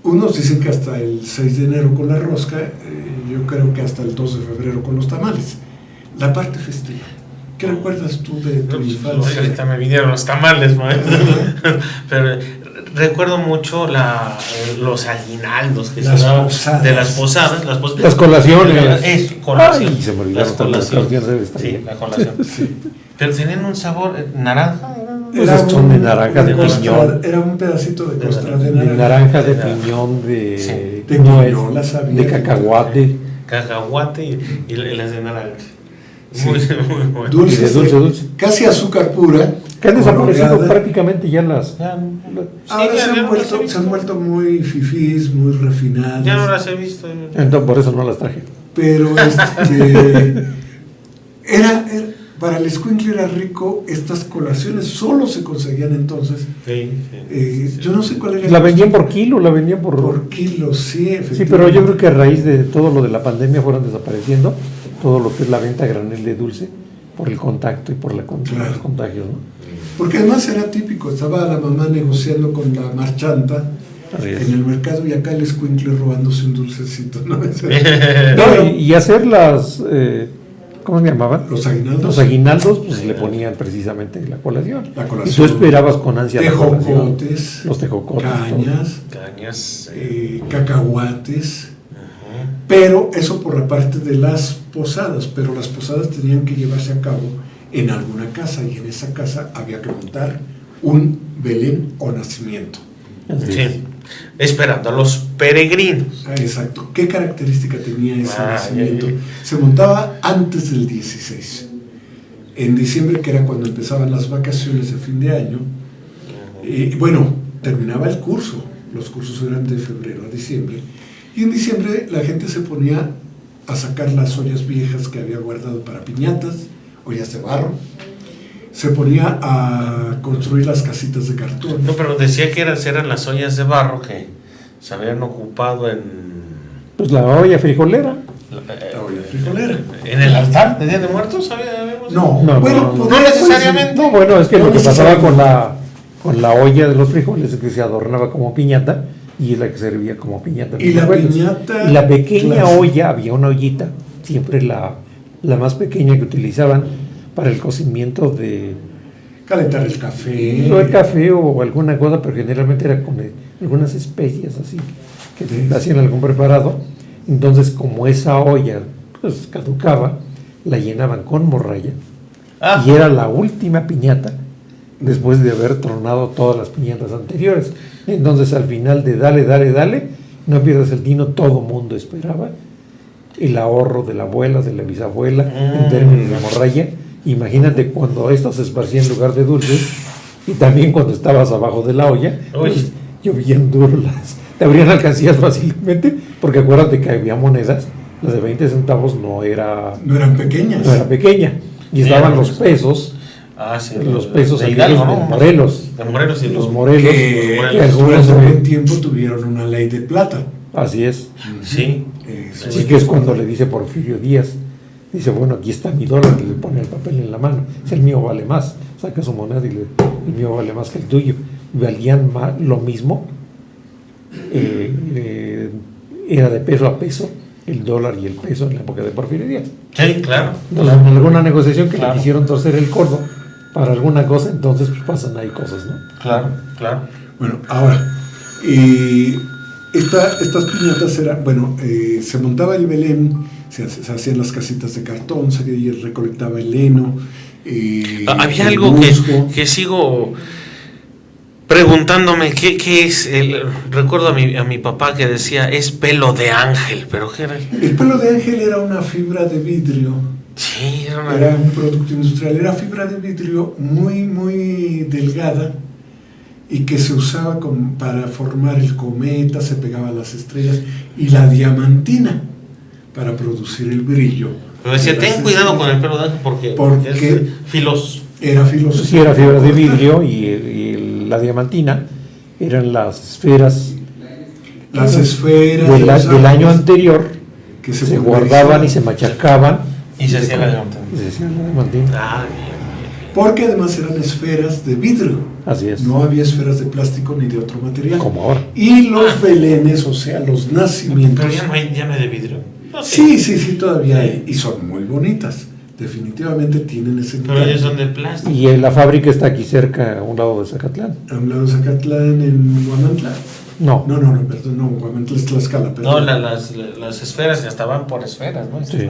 Unos dicen que hasta el 6 de enero con la rosca, yo creo que hasta el 2 de febrero con los tamales. La parte festiva. ¿Qué recuerdas tú de tu infancia? Ahorita me vinieron los tamales, maestro. Pero recuerdo mucho los aguinaldos que Las se daban posadas. de las posadas. Las colaciones. Colación. Ay, se me olvidaron Las colaciones. colaciones. Sí, la colación. Pero tenían un sabor naranja. Pues son de naranja, de piñón. Era un pedacito de costra de De naranja. naranja, de piñón, de, Sí. De no piñón, es- la sabía. de cacahuate. Cacahuate y las de naranja. Muy, muy bueno. Dulces, Y de dulce. casi azúcar pura. Que han desaparecido coloreada. prácticamente ya las. Ya, Ahora sí, se han no las he vuelto visto. muy fifís, muy refinadas. Ya no las he visto. Entonces por eso no las traje. Pero para el escuincle era rico. Estas colaciones solo se conseguían entonces. Sí, sí. Yo no sé cuál era. La vendían por kilo, la vendían por kilo, sí, efectivamente. Sí, pero yo creo que a raíz de todo lo de la pandemia fueron desapareciendo todo lo que es la venta a granel de dulce por el contacto y por los contagios, ¿no? Porque además era típico, estaba la mamá negociando con la marchanta Así es. en el mercado y acá el escuincle robándose un dulcecito, ¿no? No, y hacer las, ¿cómo se llamaban? Los aguinaldos. Los aguinaldos, pues le ponían precisamente la colación. La colación. Y tú esperabas con ansia la colación. Tejocotes, Los tejocotes. cañas, Cañas. cacahuates. Ajá. Pero eso por la parte de las posadas, pero las posadas tenían que llevarse a cabo en alguna casa y en esa casa había que montar un Belén o nacimiento. Así es. Sí. Esperando a los peregrinos. Exacto. ¿Qué característica tenía ese Ah, nacimiento? ya, ya. Se montaba antes del 16. En diciembre, que era cuando empezaban las vacaciones de fin de año, terminaba el curso. Los cursos eran de febrero a diciembre. Y en diciembre la gente se ponía a sacar las ollas viejas que había guardado para piñatas, ollas de barro. Se ponía a construir las casitas de cartón. No, pero decía que eran las ollas de barro que se habían ocupado Pues la olla frijolera. La olla frijolera. en el altar de Día de Muertos. ¿Habíamos? No, No, bueno, no, no. podría- No necesariamente. No, bueno, es que No lo que pasaba necesariamente. con la olla de los frijoles es que se adornaba como piñata y es la que servía como piñata. en Y los la abuelos. piñata Y la pequeña clásica. olla, había una ollita, siempre la más pequeña que utilizaban para el cocimiento de calentar el café. o el café o alguna cosa, pero generalmente era con algunas especias así que Sí. hacían algún preparado. Entonces, como esa olla pues caducaba, la llenaban con morralla Ah. y era la última piñata después de haber tronado todas las piñatas anteriores. Entonces, al final de dale, no pierdas el tino, todo mundo esperaba el ahorro de la abuela, de la bisabuela, en términos de morralla. Imagínate cuando esto se esparcía en lugar de dulces y también cuando estabas abajo de la olla, Uy. pues, llovían duro te abrían alcancías fácilmente, porque acuérdate que había monedas, las de 20 centavos no era pequeñas. pequeña, y Sí, estaban no, los pues, pesos, Ah, sí. los pesos de aquellos Hidalgo, de ¿no? Morelos. De Morelos y Los Morelos, Que Morelos. que algunos durante buen tiempo tuvieron una ley de plata. así es. Sí. Eso Así que es cuando le dice Porfirio Díaz, dice, bueno, aquí está mi dólar, y le pone el papel en la mano, es el mío vale más, saca su moneda y el mío vale más que el tuyo. Valían lo mismo, era de peso a peso el dólar y el peso en la época de Porfirio Díaz. Sí, claro. En alguna negociación que Claro. le quisieron torcer el codo para alguna cosa, entonces pues pasan ahí cosas, ¿no? Claro, claro. Bueno, ahora, estas piñatas eran, se montaba el Belén, se hacían las casitas de cartón, se recolectaba el heno. Había el algo musgo. que sigo preguntándome, ¿qué es? Recuerdo a mi papá que decía, es pelo de ángel, pero ¿qué era? El pelo de ángel era una fibra de vidrio. Sí, era una... Era un producto industrial, era fibra de vidrio muy, muy delgada y que se usaba para formar el cometa, se pegaba a las estrellas, y la diamantina para producir el brillo. Pero decía, ten cuidado con el pelo de ángel porque es filoso. Era filoso. Sí, era fibra de vidrio y la diamantina eran las esferas. Las esferas del año anterior que se guardaban y se machacaban. Y se hacía la diamantina. Y se hacía la diamantina. Ah, porque además eran esferas de vidrio. Así es. No había esferas de plástico ni de otro material. Como ahora. Y los belenes, o sea, los nacimientos. Pero ya no hay de vidrio. No, sí, todavía hay. Y son muy bonitas. Definitivamente tienen ese Pero ellos son de plástico. Y la fábrica está aquí cerca, a un lado de Zacatlán. A un lado de Zacatlán, en Huamantla. No, Perdón, no, Huamantla es Tlaxcala. Perdón. No, las esferas ya estaban por esferas, ¿no? sí.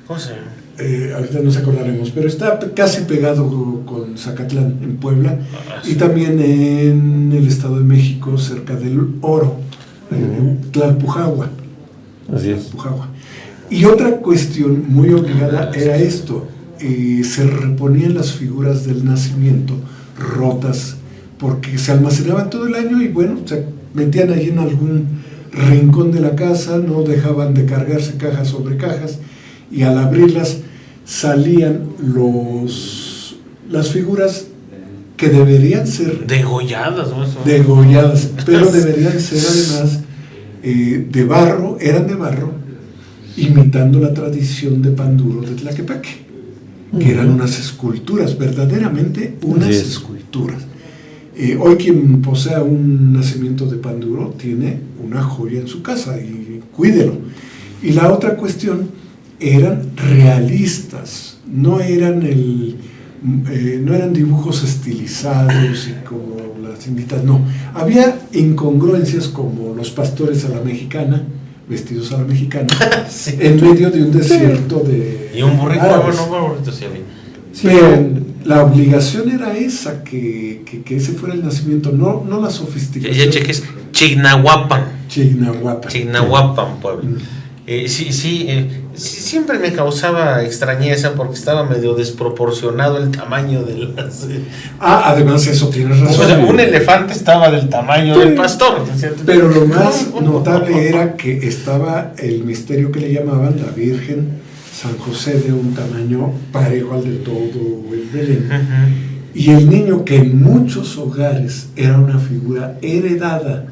¿Cómo se llama? Ahorita nos acordaremos, pero está casi pegado con Zacatlán, en Puebla, Sí. y también en el Estado de México, cerca del Oro, Tlalpujahua. Así es. Tlalpujahua. Y otra cuestión muy obligada era esto: se reponían las figuras del nacimiento rotas, porque se almacenaban todo el año y bueno, se metían allí en algún rincón de la casa, no dejaban de cargarse cajas sobre cajas, y al abrirlas salían las figuras que deberían ser Degolladas, ¿no? degolladas, pero deberían ser además eran de barro, imitando la tradición de Panduro de Tlaquepaque, que eran unas esculturas, verdaderamente unas esculturas. Hoy quien posea un nacimiento de Panduro tiene una joya en su casa y cuídelo. Y la otra cuestión, eran realistas, no eran dibujos estilizados y como las invitas, no. Había incongruencias como los pastores a la mexicana, vestidos a la mexicana, Sí. en medio de un desierto de Y un burrito, árabes. bueno, un burrito sí había. Sí, Pero la obligación era esa, que ese fuera el nacimiento, no la sofisticación. Ya cheques, Chignahuapan, Chignahuapan. Puebla. Sí, siempre me causaba extrañeza porque estaba medio desproporcionado el tamaño de las... Además eso tienes O razón. sea, un elefante estaba del tamaño del pastor. Pero lo más notable era que estaba el misterio que le llamaban la Virgen San José, de un tamaño parejo al de todo el Belén. Y el niño, que en muchos hogares era una figura heredada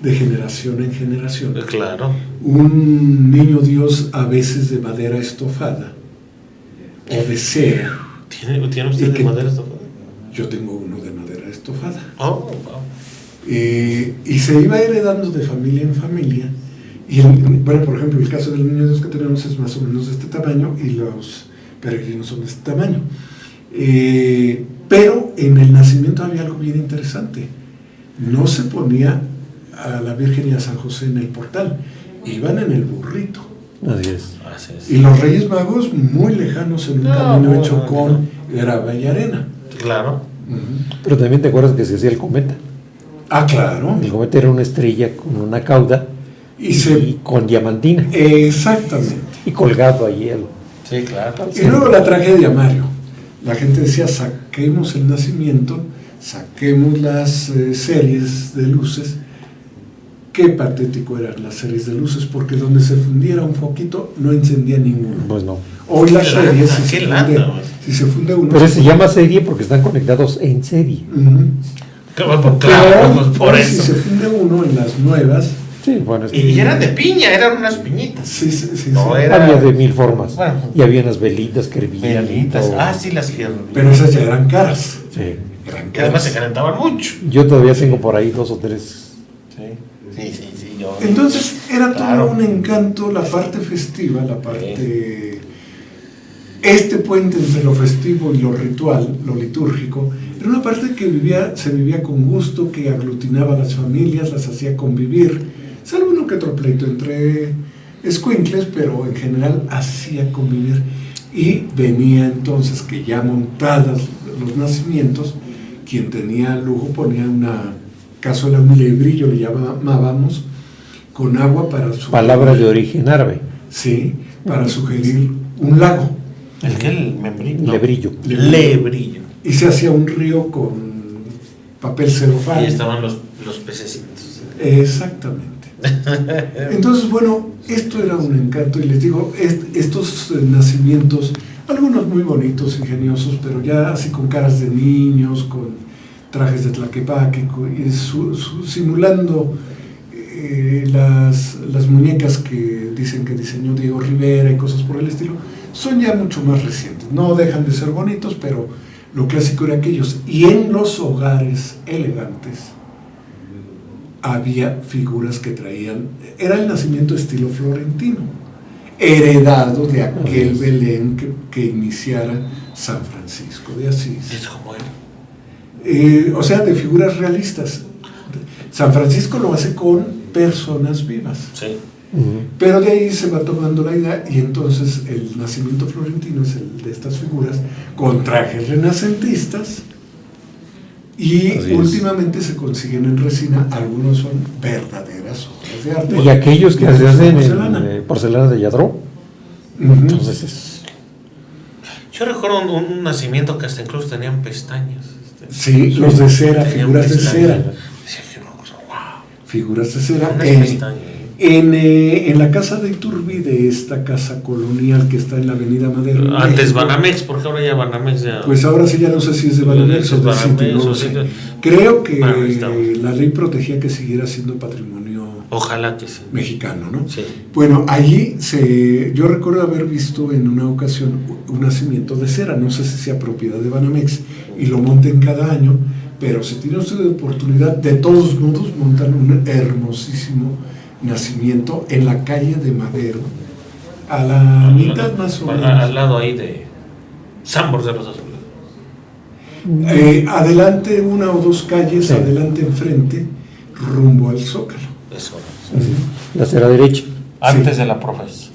de generación en generación. Claro. Un niño Dios, a veces de madera estofada o de cera. ¿Tiene usted de madera estofada? Yo tengo uno de madera estofada. Oh, wow. Y se iba heredando de familia en familia. Y bueno, por ejemplo, el caso del niño Dios que tenemos es más o menos de este tamaño, y los peregrinos son de este tamaño. Pero en el nacimiento había algo bien interesante. No se ponía a la Virgen y a San José en el portal, iban en el burrito. así es. Así es. Y los Reyes Magos muy lejanos, en un camino hecho con grava y arena. Claro. Pero también te acuerdas que se hacía el cometa. Claro. El cometa era una estrella con una cauda y con diamantina. Exactamente. Y colgado ahí él. Sí, claro. Y luego la tragedia, Mario. La gente decía, saquemos el nacimiento, saquemos las series de luces. Qué patético eran las series de luces, porque donde se fundiera un foquito no encendía ninguno. Pues no. Hoy las Qué series, lata, si se funde uno... Pero se llama serie porque están conectados en serie. Claro, Pero por hoy, eso. si se funde uno en las nuevas... Sí, bueno, es que Y eran de piña, eran unas piñitas. Sí. No, era- había de mil formas. Bueno. Y había unas velitas que hervían. y Velitas. todo. Sí, las que... Pero esas ya eran caras. Sí. Eran Que además se caras. calentaban mucho. Yo todavía tengo por ahí 2 o 3. Sí, yo... Entonces era Claro. todo un encanto, la parte festiva, la parte... Este puente entre lo festivo y lo ritual, lo litúrgico, era una parte que se vivía con gusto, que aglutinaba a las familias, las hacía convivir, salvo uno que otro pleito entre escuincles, pero en general hacía convivir. Y venía entonces, que ya montadas los nacimientos, quien tenía lujo ponía una cazuela, un lebrillo le llamábamos, con agua para sugerir, Palabra de origen árabe. sí, para sugerir un lago. ¿El qué? ¿El membrillo? No. Lebrillo. Lebrillo. Y se hacía un río con papel celofán. Y estaban los pececitos. Exactamente. Entonces, bueno, esto era un encanto, y les digo, estos nacimientos, algunos muy bonitos, ingeniosos, pero ya así con caras de niños, con trajes de tlaquepaque, simulando las muñecas que dicen que diseñó Diego Rivera y cosas por el estilo, son ya mucho más recientes. No dejan de ser bonitos, pero lo clásico era aquellos. Y en los hogares elegantes había figuras que traían, era el nacimiento estilo florentino, heredado de aquel Belén que iniciara San Francisco de Asís. Es como él. O sea, de figuras realistas. San Francisco lo hace con personas vivas. Sí. Pero de ahí se va tomando la idea, y entonces el nacimiento florentino es el de estas figuras con trajes renacentistas, y últimamente se consiguen en resina. Algunos son verdaderas obras de arte. Y aquellos que se hacen en porcelana de Lladró. Entonces es... Yo recuerdo un nacimiento que hasta incluso tenían pestañas. Sí, los de cera, figuras de cera. Wow. Figuras de cera. Unas pestañas. En la casa de Iturbide, esta casa colonial que está en la avenida Madero. Antes Banamex, porque ahora ya Banamex ya... Pues ahora sí, ya no sé si es de Banamex o de City, no lo sé. Creo que la ley protegía que siguiera siendo patrimonio, ojalá que sí, mexicano, ¿no? Sí. Bueno, allí yo recuerdo haber visto en una ocasión un nacimiento de cera, no sé si sea propiedad de Banamex y lo monten cada año, pero si tiene usted la oportunidad, de todos modos montan un hermosísimo nacimiento en la calle de Madero, a la mitad más o menos. Al lado ahí de Sambors de los Azules. Adelante, una o dos calles, adelante enfrente, rumbo al Zócalo. Eso. La acera derecha. Antes de la Profes.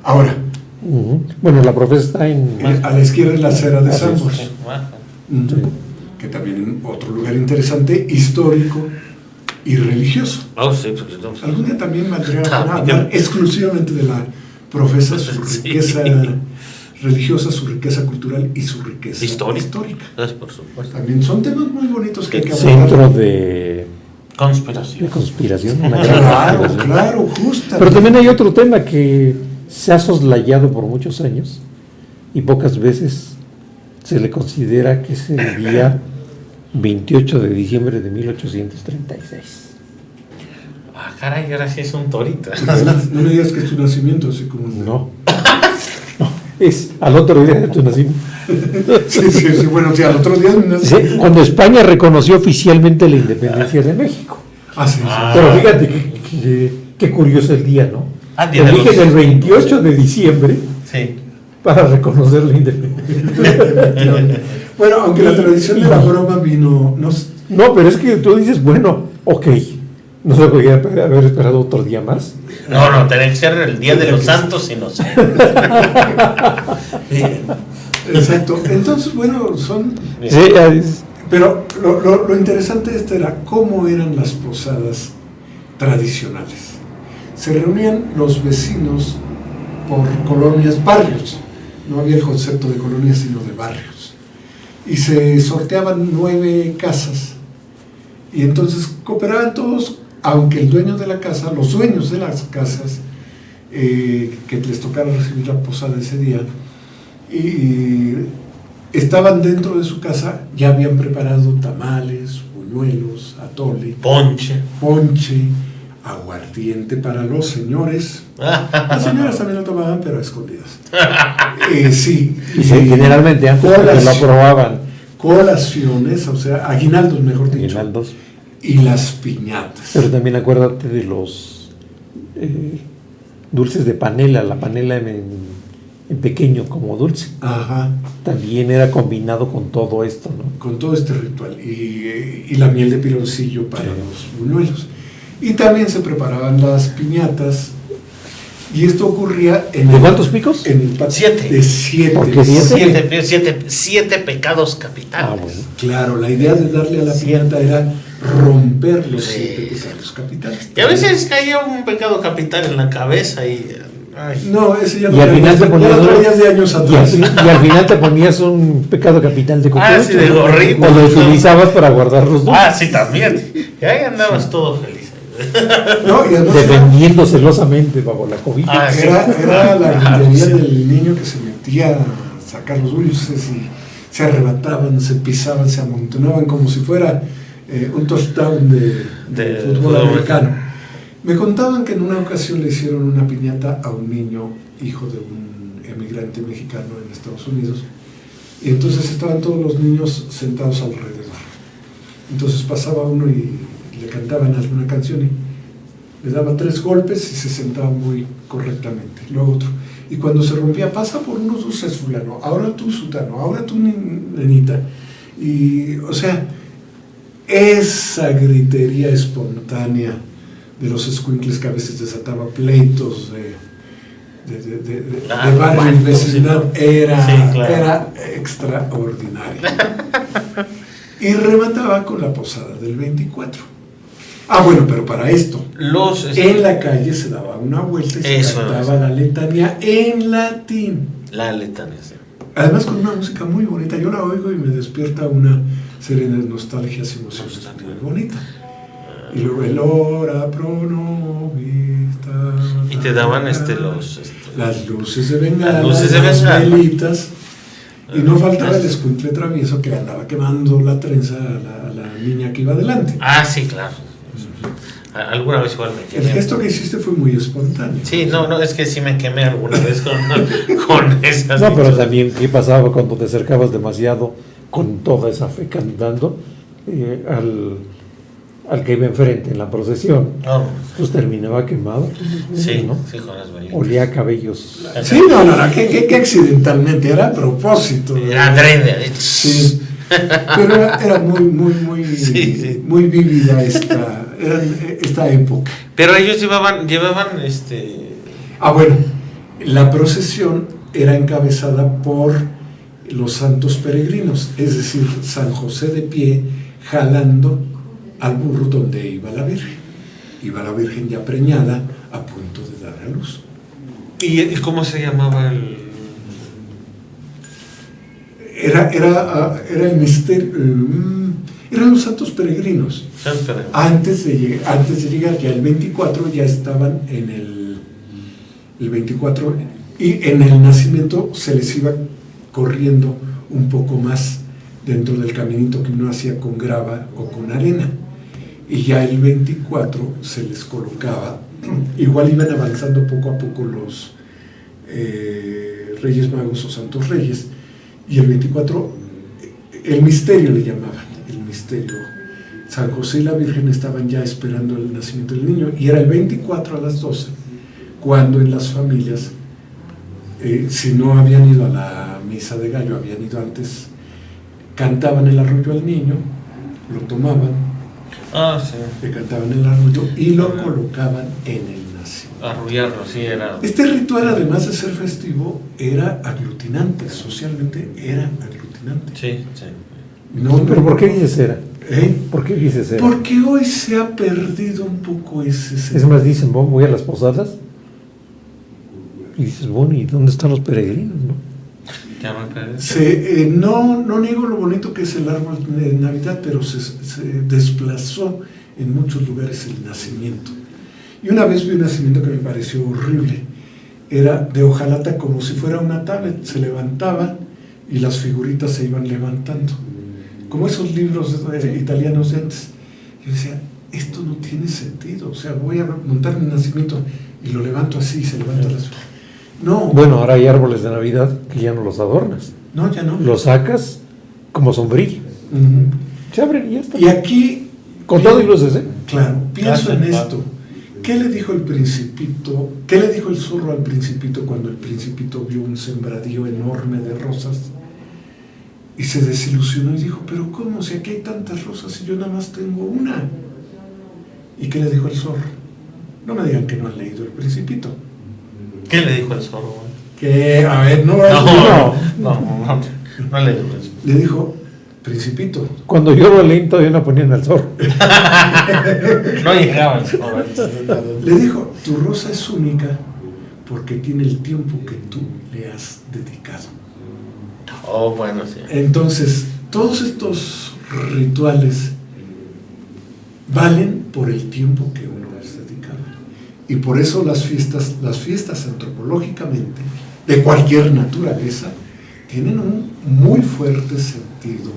Ahora. Bueno, la Profes está en... a la izquierda es la acera de Sambors. Sí. Que también es otro lugar interesante, histórico y religioso. Oh, sí, Algún día también valdría la pena hablar exclusivamente de la Profesa, su riqueza religiosa, su riqueza cultural y su riqueza histórica. Por supuesto. También son temas muy bonitos que hay que abordar. Centro de conspiración. Una gran claro, justo. Pero también hay otro tema que se ha soslayado por muchos años y pocas veces se le considera que es el día 28 de diciembre de 1836. Ah, caray, ahora sí es un torito. No me digas que es tu nacimiento, así como... No, es al otro día de tu nacimiento. Sí, bueno, sí, al otro día de mi nacimiento. Sí, cuando España reconoció oficialmente la independencia de México. Sí. Pero fíjate qué curioso el día, ¿no? Eligen el 28 de diciembre para reconocer la independencia. Bueno, aunque la tradición de la broma vino... No, pero es que tú dices, bueno, ok, no se podía haber esperado otro día más. No, tenía que ser el Día de los Santos y no sé. Exacto. Entonces, bueno, son... Pero lo interesante de esto era cómo eran las posadas tradicionales. Se reunían los vecinos por colonias, barrios. No había el concepto de colonias, sino de barrios. Y se sorteaban 9 casas. Y entonces cooperaban todos, aunque el dueño de la casa, los dueños de las casas, que les tocara recibir la posada ese día, y estaban dentro de su casa, ya habían preparado tamales, buñuelos, atole, ponche, aguardiente para los señores. Las señoras también lo tomaban, pero a escondidas. Generalmente antes porque lo aprobaban. Colaciones, o sea, aguinaldos, mejor dicho. Aguinaldos. Y las piñatas. Pero también acuérdate de los dulces de panela, la panela en pequeño como dulce. Ajá. También era combinado con todo esto, ¿no? Con todo este ritual. Y la miel de piloncillo para los buñuelos. Y también se preparaban las piñatas. Y esto ocurría en... ¿De cuántos picos? En 7. De 7. ¿Por qué 7? 7 pecados capitales. Bueno. Claro, la idea de darle a la piñata era romper los 7 pecados capitales. Y a veces caía un pecado capital en la cabeza y Ay. No, ese ya Y al final te ponías ya lo traías de años atrás. y al final te ponías un pecado capital de cococho. Sí, de gorrito. O lo utilizabas para guardar los dulces. Sí, también. Y ahí andabas todo feliz. No, y además Defendiendo celosamente bajo la cobija. Sí. era la gritería Sí. del niño que se metía a sacar los dulces y se arrebataban, se pisaban, se amontonaban como si fuera un touchdown de fútbol americano. Me contaban que en una ocasión le hicieron una piñata a un niño, hijo de un emigrante mexicano en Estados Unidos, y entonces estaban todos los niños sentados alrededor. Entonces pasaba uno y le cantaban alguna canción y le daba 3 golpes y se sentaba muy correctamente. Luego otro. Y cuando se rompía, pasa por unos dulces fulano, ahora tú sutano, ahora tú nenita. Y, o sea, esa gritería espontánea de los escuincles que a veces desataba pleitos de barrio y vecindad era extraordinaria. Y remataba con la posada del 24. Bueno, pero para esto, en la calle se daba una vuelta y se cantaba la letanía en latín. La letanía, sí. Además con una música muy bonita. Yo la oigo y me despierta una serie de nostalgias y emociones muy bonita. Y luego el ora pro nobis. Y te daban las luces de bengala, las velitas. Y no faltaba el escuincle travieso que andaba quemando la trenza a la niña que iba adelante. Sí, claro. Alguna vez igual me quemé. El gesto que hiciste fue muy espontáneo. Sí, no, es que sí me quemé alguna vez con esas. No, pero también, ¿qué pasaba cuando te acercabas demasiado con toda esa fe cantando al que iba enfrente en la procesión? Pues terminaba quemado. Sí, ¿no? Sí, con las velitas. Olía a cabellos. Sí, no, que accidentalmente, era a propósito. Era adrede. Sí, pero era muy Sí. muy vívida esta época. Pero ellos llevaban Bueno, la procesión era encabezada por los santos peregrinos, es decir, San José de pie jalando al burro donde iba la Virgen. Iba la Virgen ya preñada, a punto de dar a luz. ¿Y cómo se llamaba el...? Era el misterio. Eran los santos peregrinos. Antes de llegar, ya el 24, ya estaban en el 24, y en el nacimiento se les iba corriendo un poco más dentro del caminito que uno hacía con grava o con arena. Y ya el 24 se les colocaba, igual iban avanzando poco a poco los Reyes Magos o Santos Reyes, y el 24, el misterio le llamaban, el misterio. San José y la Virgen estaban ya esperando el nacimiento del niño, y era el 24 a las 12, cuando en las familias, si no habían ido a la misa de gallo, habían ido antes, cantaban el arrullo al niño, lo tomaban, le cantaban el arrullo y lo colocaban en el nacimiento. Arrullarlo, sí, era... Este ritual, además de ser festivo, era aglutinante, socialmente era aglutinante. Sí. ¿Pero por qué dices era? ¿Por qué dices era? Porque hoy se ha perdido un poco ese... Es más, dicen, voy a las posadas y dices, bueno, ¿y dónde están los peregrinos, no? No niego lo bonito que es el árbol de Navidad, pero se desplazó en muchos lugares el nacimiento. Y una vez vi un nacimiento que me pareció horrible. Era de hojalata, como si fuera una tablet, se levantaba y las figuritas se iban levantando, como esos libros italianos de antes. Yo decía, esto no tiene sentido, o sea, voy a montar mi nacimiento y lo levanto así y se levanta las figuras. No. Bueno, ahora hay árboles de Navidad que ya no los adornas. No, ya no. Los sacas como sombrilla. Se abren y ya está. Y aquí... Con todo y luces, Claro, pienso en esto. ¿Qué le dijo el Principito? ¿Qué le dijo el zorro al Principito cuando el Principito vio un sembradío enorme de rosas? Y se desilusionó y dijo, pero ¿cómo? Si aquí hay tantas rosas y yo nada más tengo una. ¿Y qué le dijo el zorro? No me digan que no han leído el Principito. ¿Qué le dijo el zorro? Que, a ver, no le dijo eso. Le dijo, Principito. Cuando yo lo leí todavía no ponían al zorro. No llegaba el zorro. Le dijo, tu rosa es única porque tiene el tiempo que tú le has dedicado. Oh, bueno, sí. Entonces, todos estos rituales valen por el tiempo que uno les ha dedicado. Y por eso las fiestas antropológicamente, de cualquier naturaleza, tienen un muy fuerte sentido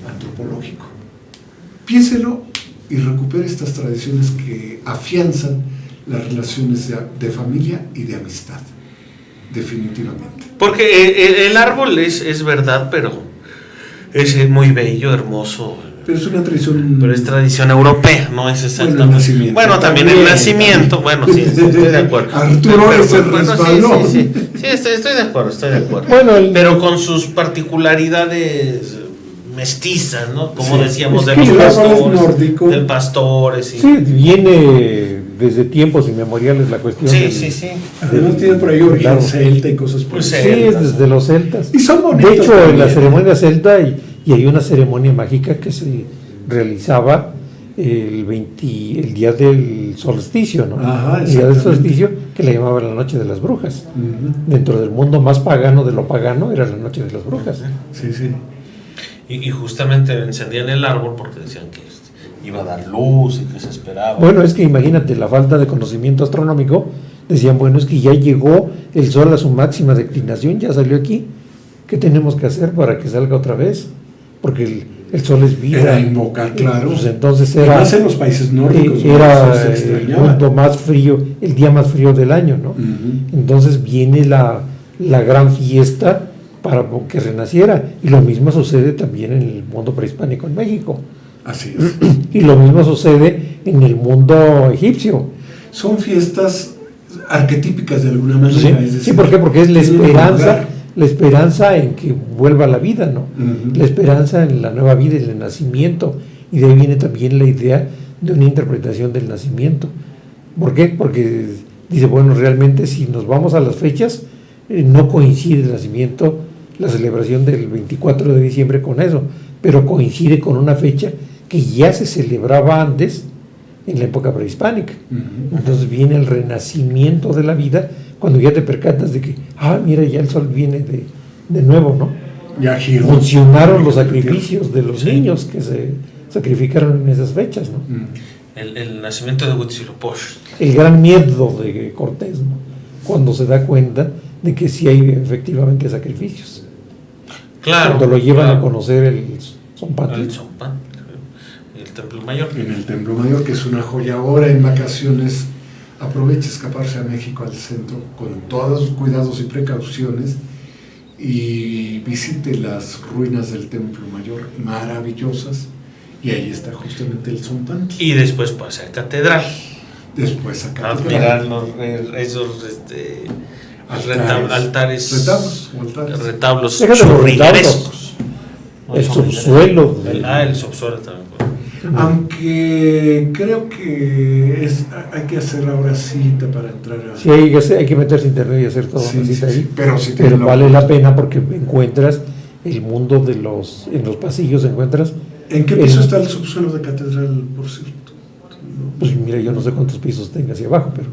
antropológico. Piénselo y recupere estas tradiciones que afianzan las relaciones de familia y de amistad, definitivamente. Porque el árbol es verdad, pero es muy bello, hermoso. Pero es una tradición... Pero es tradición europea, no es exactamente. Bueno, el nacimiento. Bueno, también el nacimiento, bueno, sí, estoy de acuerdo. Arturo es el bueno, resbalón. sí, estoy de acuerdo. Bueno, pero con sus particularidades mestizas, ¿no? Como sí, decíamos, es de que los el árbol es pastores, nórdico. del pastores. Sí, viene desde tiempos inmemoriales la cuestión. Sí. Además tiene por ahí origen Claro. celta y cosas por Pues el Sí, estilo. es desde los celtas. Y son bonitos De hecho, también. en la ceremonia celta y hay una ceremonia mágica que se realizaba el día del solsticio, ¿no? Ajá, el día del exactamente. solsticio, que le llamaban la noche de las brujas. Ujú. Dentro del mundo más pagano de lo pagano era la noche de las brujas. Sí. Y justamente encendían el árbol porque decían que iba a dar luz y que se esperaba. Bueno, es que imagínate la falta de conocimiento astronómico. Decían, bueno, es que ya llegó el sol a su máxima declinación, ya salió aquí. ¿Qué tenemos que hacer para que salga otra vez? Porque el sol es vida. Era invocar, claro. Pues entonces Y era, más en los países nórdicos. era se el extrañaba. punto más frío, el día más frío del año, ¿no? Ujú. Entonces viene la gran fiesta para que renaciera. Y lo mismo sucede también en el mundo prehispánico en México. Así es. Y lo mismo sucede en el mundo egipcio. Son fiestas arquetípicas de alguna manera. Sí, es decir, sí, ¿por qué? Porque es tienen un lugar. la esperanza en que vuelva la vida, ¿no? Ujú. La esperanza en la nueva vida, en el nacimiento. Y de ahí viene también la idea de una interpretación del nacimiento. ¿Por qué? Porque dice, bueno, realmente si nos vamos a las fechas, no coincide el nacimiento, la celebración del 24 de diciembre con eso, pero coincide con una fecha que ya se celebraba antes en la época prehispánica. Ujú. Entonces viene el renacimiento de la vida cuando ya te percatas de que, mira, ya el sol viene de nuevo, ¿no? Ya giró. Funcionaron los sacrificios de los niños que se sacrificaron en esas fechas, ¿no? Ujú. El nacimiento de Huitzilopochtli. El gran miedo de Cortés, ¿no? Cuando se da cuenta de que sí hay efectivamente sacrificios. Claro. Cuando lo llevan claro. a conocer el Zompantli. El Zompantli, el Templo Mayor. En el Templo Mayor, que es una joya. Ahora en vacaciones, aproveche escaparse a México, al centro, con todos los cuidados y precauciones, y visite las ruinas del Templo Mayor, maravillosas, y ahí está justamente el Zompantli. Y después pasa a Catedral. Después acá. A admirar esos altares. Retablos. Déjate los churriguerescos. El subsuelo. El subsuelo también. Aunque creo que hay que hacer ahora cita para entrar a... Sí, hay que meterse a internet y hacer todo Sí, una cita sí, ahí. sí, pero sí Pero tiene vale la pena porque encuentras el mundo en los pasillos encuentras. ¿En qué piso está el subsuelo de Catedral, por cierto? Pues mira, yo no sé cuántos pisos tenga hacia abajo, pero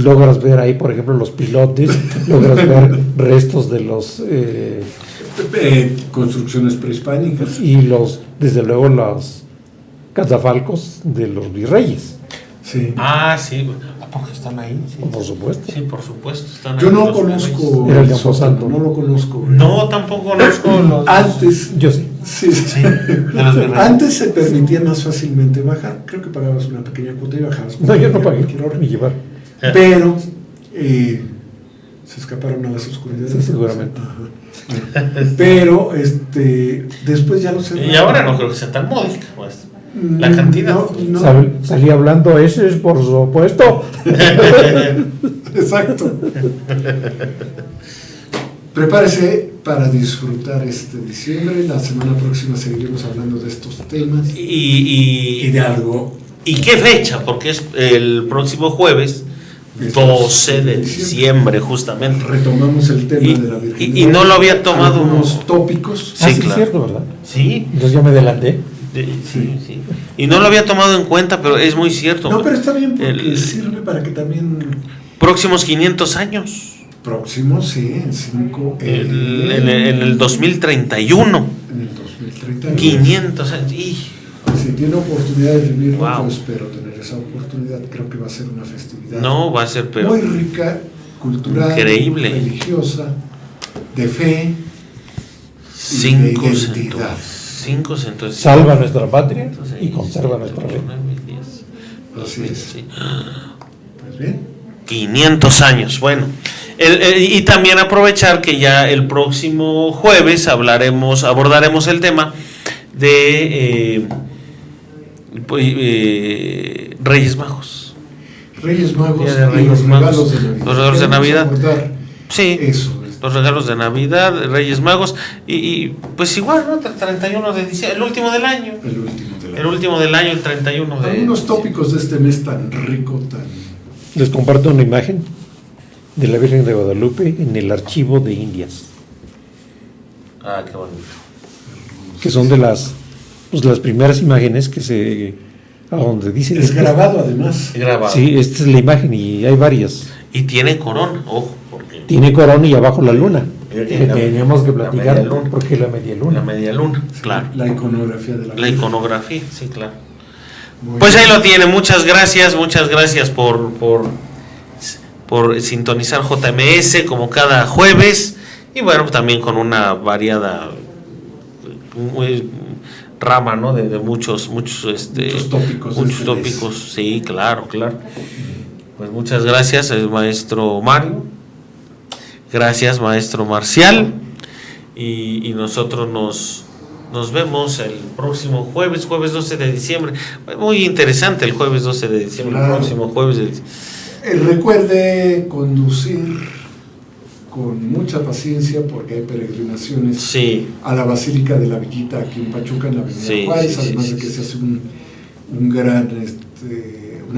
logras ver ahí, por ejemplo, los pilotes, logras ver restos de los Construcciones prehispánicas. y desde luego los catafalcos de los virreyes, Sí. Sí. Porque están ahí. Sí. por supuesto. Sí, por supuesto. Están Yo ahí no los conozco Era el el Camposanto. sótano, no lo conozco. No, tampoco conozco los. Antes, Yo sí. sí, Sí, de los virreyes. antes se permitía más fácilmente bajar. Creo que pagabas una pequeña cuota y bajabas. No, yo no a pagué cualquier hora. ni llevar. Pero se escaparon a las oscuridades. Sí, seguramente. Ajá. Pero después ya lo cerraron. Y ahora no creo que sea tan módica, pues. La cantidad. No. Salí hablando ese es por supuesto. Exacto. Prepárese para disfrutar este diciembre. La semana próxima seguiremos hablando de estos temas y de algo. ¿Y qué fecha? Porque es el próximo jueves, 12 de diciembre, justamente. Retomamos el tema Y- de la Virgen. y no lo había tomado. Algunos tópicos. Sí, Sí, claro. cierto, ¿verdad? Sí, Entonces yo me adelanté. sí. Y no lo había tomado en cuenta, pero es muy cierto. No, pero está bien porque El- sirve para que también próximos 500 años. Próximo, sí, en 5. En el 2031. En el 2031. 500 años. Si tiene oportunidad de vivirlo, Wow. yo espero tener esa oportunidad. Creo que va a ser una festividad No, va a ser pero muy rica, cultural, increíble. religiosa, de fe. 5 de centurias. identidad. 5 centurias. Salva nuestra patria y conserva nuestra fe. Así es. Sí. Pues bien. 500 años. Bueno, y también aprovechar que ya el próximo jueves abordaremos el tema de Reyes Magos. Reyes Magos Día de y Reyes los Magos. regalos de Navidad. Los regalos de Queremos Navidad. abordar Sí, eso. los regalos de Navidad, Reyes Magos, y pues igual, ¿no? 31 de diciembre, el último del año. El último de la El último del año, el 31 de Algunos tópicos de este mes tan rico, tan... Les comparto una imagen de la Virgen de Guadalupe en el archivo de Indias, Ah, qué bonito. que son de las primeras imágenes a donde dice Es grabado además. Grabado. Sí, esta es la imagen y hay varias. Y tiene corona, ojo, porque Tiene corona y abajo la luna. La- Teníamos que la platicar media luna. porque la media luna. la media luna, claro. La iconografía de la La iconografía, sí, claro. Muy Pues bien. ahí lo tiene, muchas gracias por sintonizar JMS como cada jueves y bueno, también con una variada rama, ¿no? de muchos Muchos tópicos de muchos este tópicos, sí, claro. Pues muchas gracias, maestro Mario. Gracias, maestro Marcial. Y nosotros nos vemos el próximo jueves 12 de diciembre. Muy interesante el jueves 12 de diciembre, Claro. el próximo jueves. Recuerde conducir con mucha paciencia porque hay peregrinaciones Sí, a la Basílica de la Villita aquí en Pachuca, en la Avenida Sí, Juárez, sí, además sí, de que sí, se hace una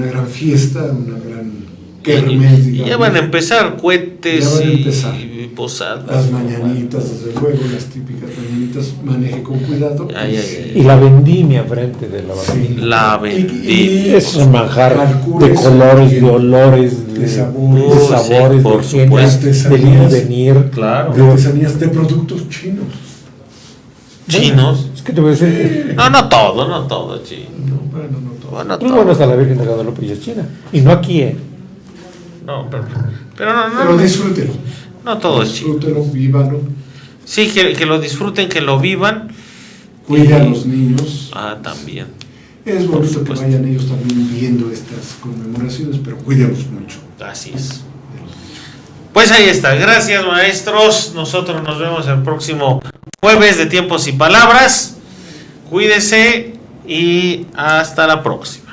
gran fiesta, una gran kermés, y ya digamos. van a empezar cohetes Ya van a empezar. y posadas. Las mañanitas, desde luego, las típicas mañanitas, maneje con cuidado. Ay, ay, Y la vendimia frente de la basílica. La bendita. Es un manjar calcule de eso colores, bien, de olores, de sabores, de sabores, sí, por de genias, supuesto. del ir y venir. Claro. de artesanías de productos chinos. Chinos. Es que te voy a decir, No todo, chino. No, bueno, no todo. Bueno, pues todo. bueno, hasta la Virgen de Guadalupe y es china. Y no aquí, No, pero Pero disfrútelo. no todo es chino. Disfrútelo, vívalo. Sí, que lo disfruten, que lo vivan. Cuide a los niños. Ah, también. Es Por bonito que supuesto. vayan ellos también viendo estas conmemoraciones, pero cuidemos mucho. Así es. Pues ahí está. Gracias, maestros. Nosotros nos vemos el próximo jueves de Tiempos y Palabras. Cuídese y hasta la próxima.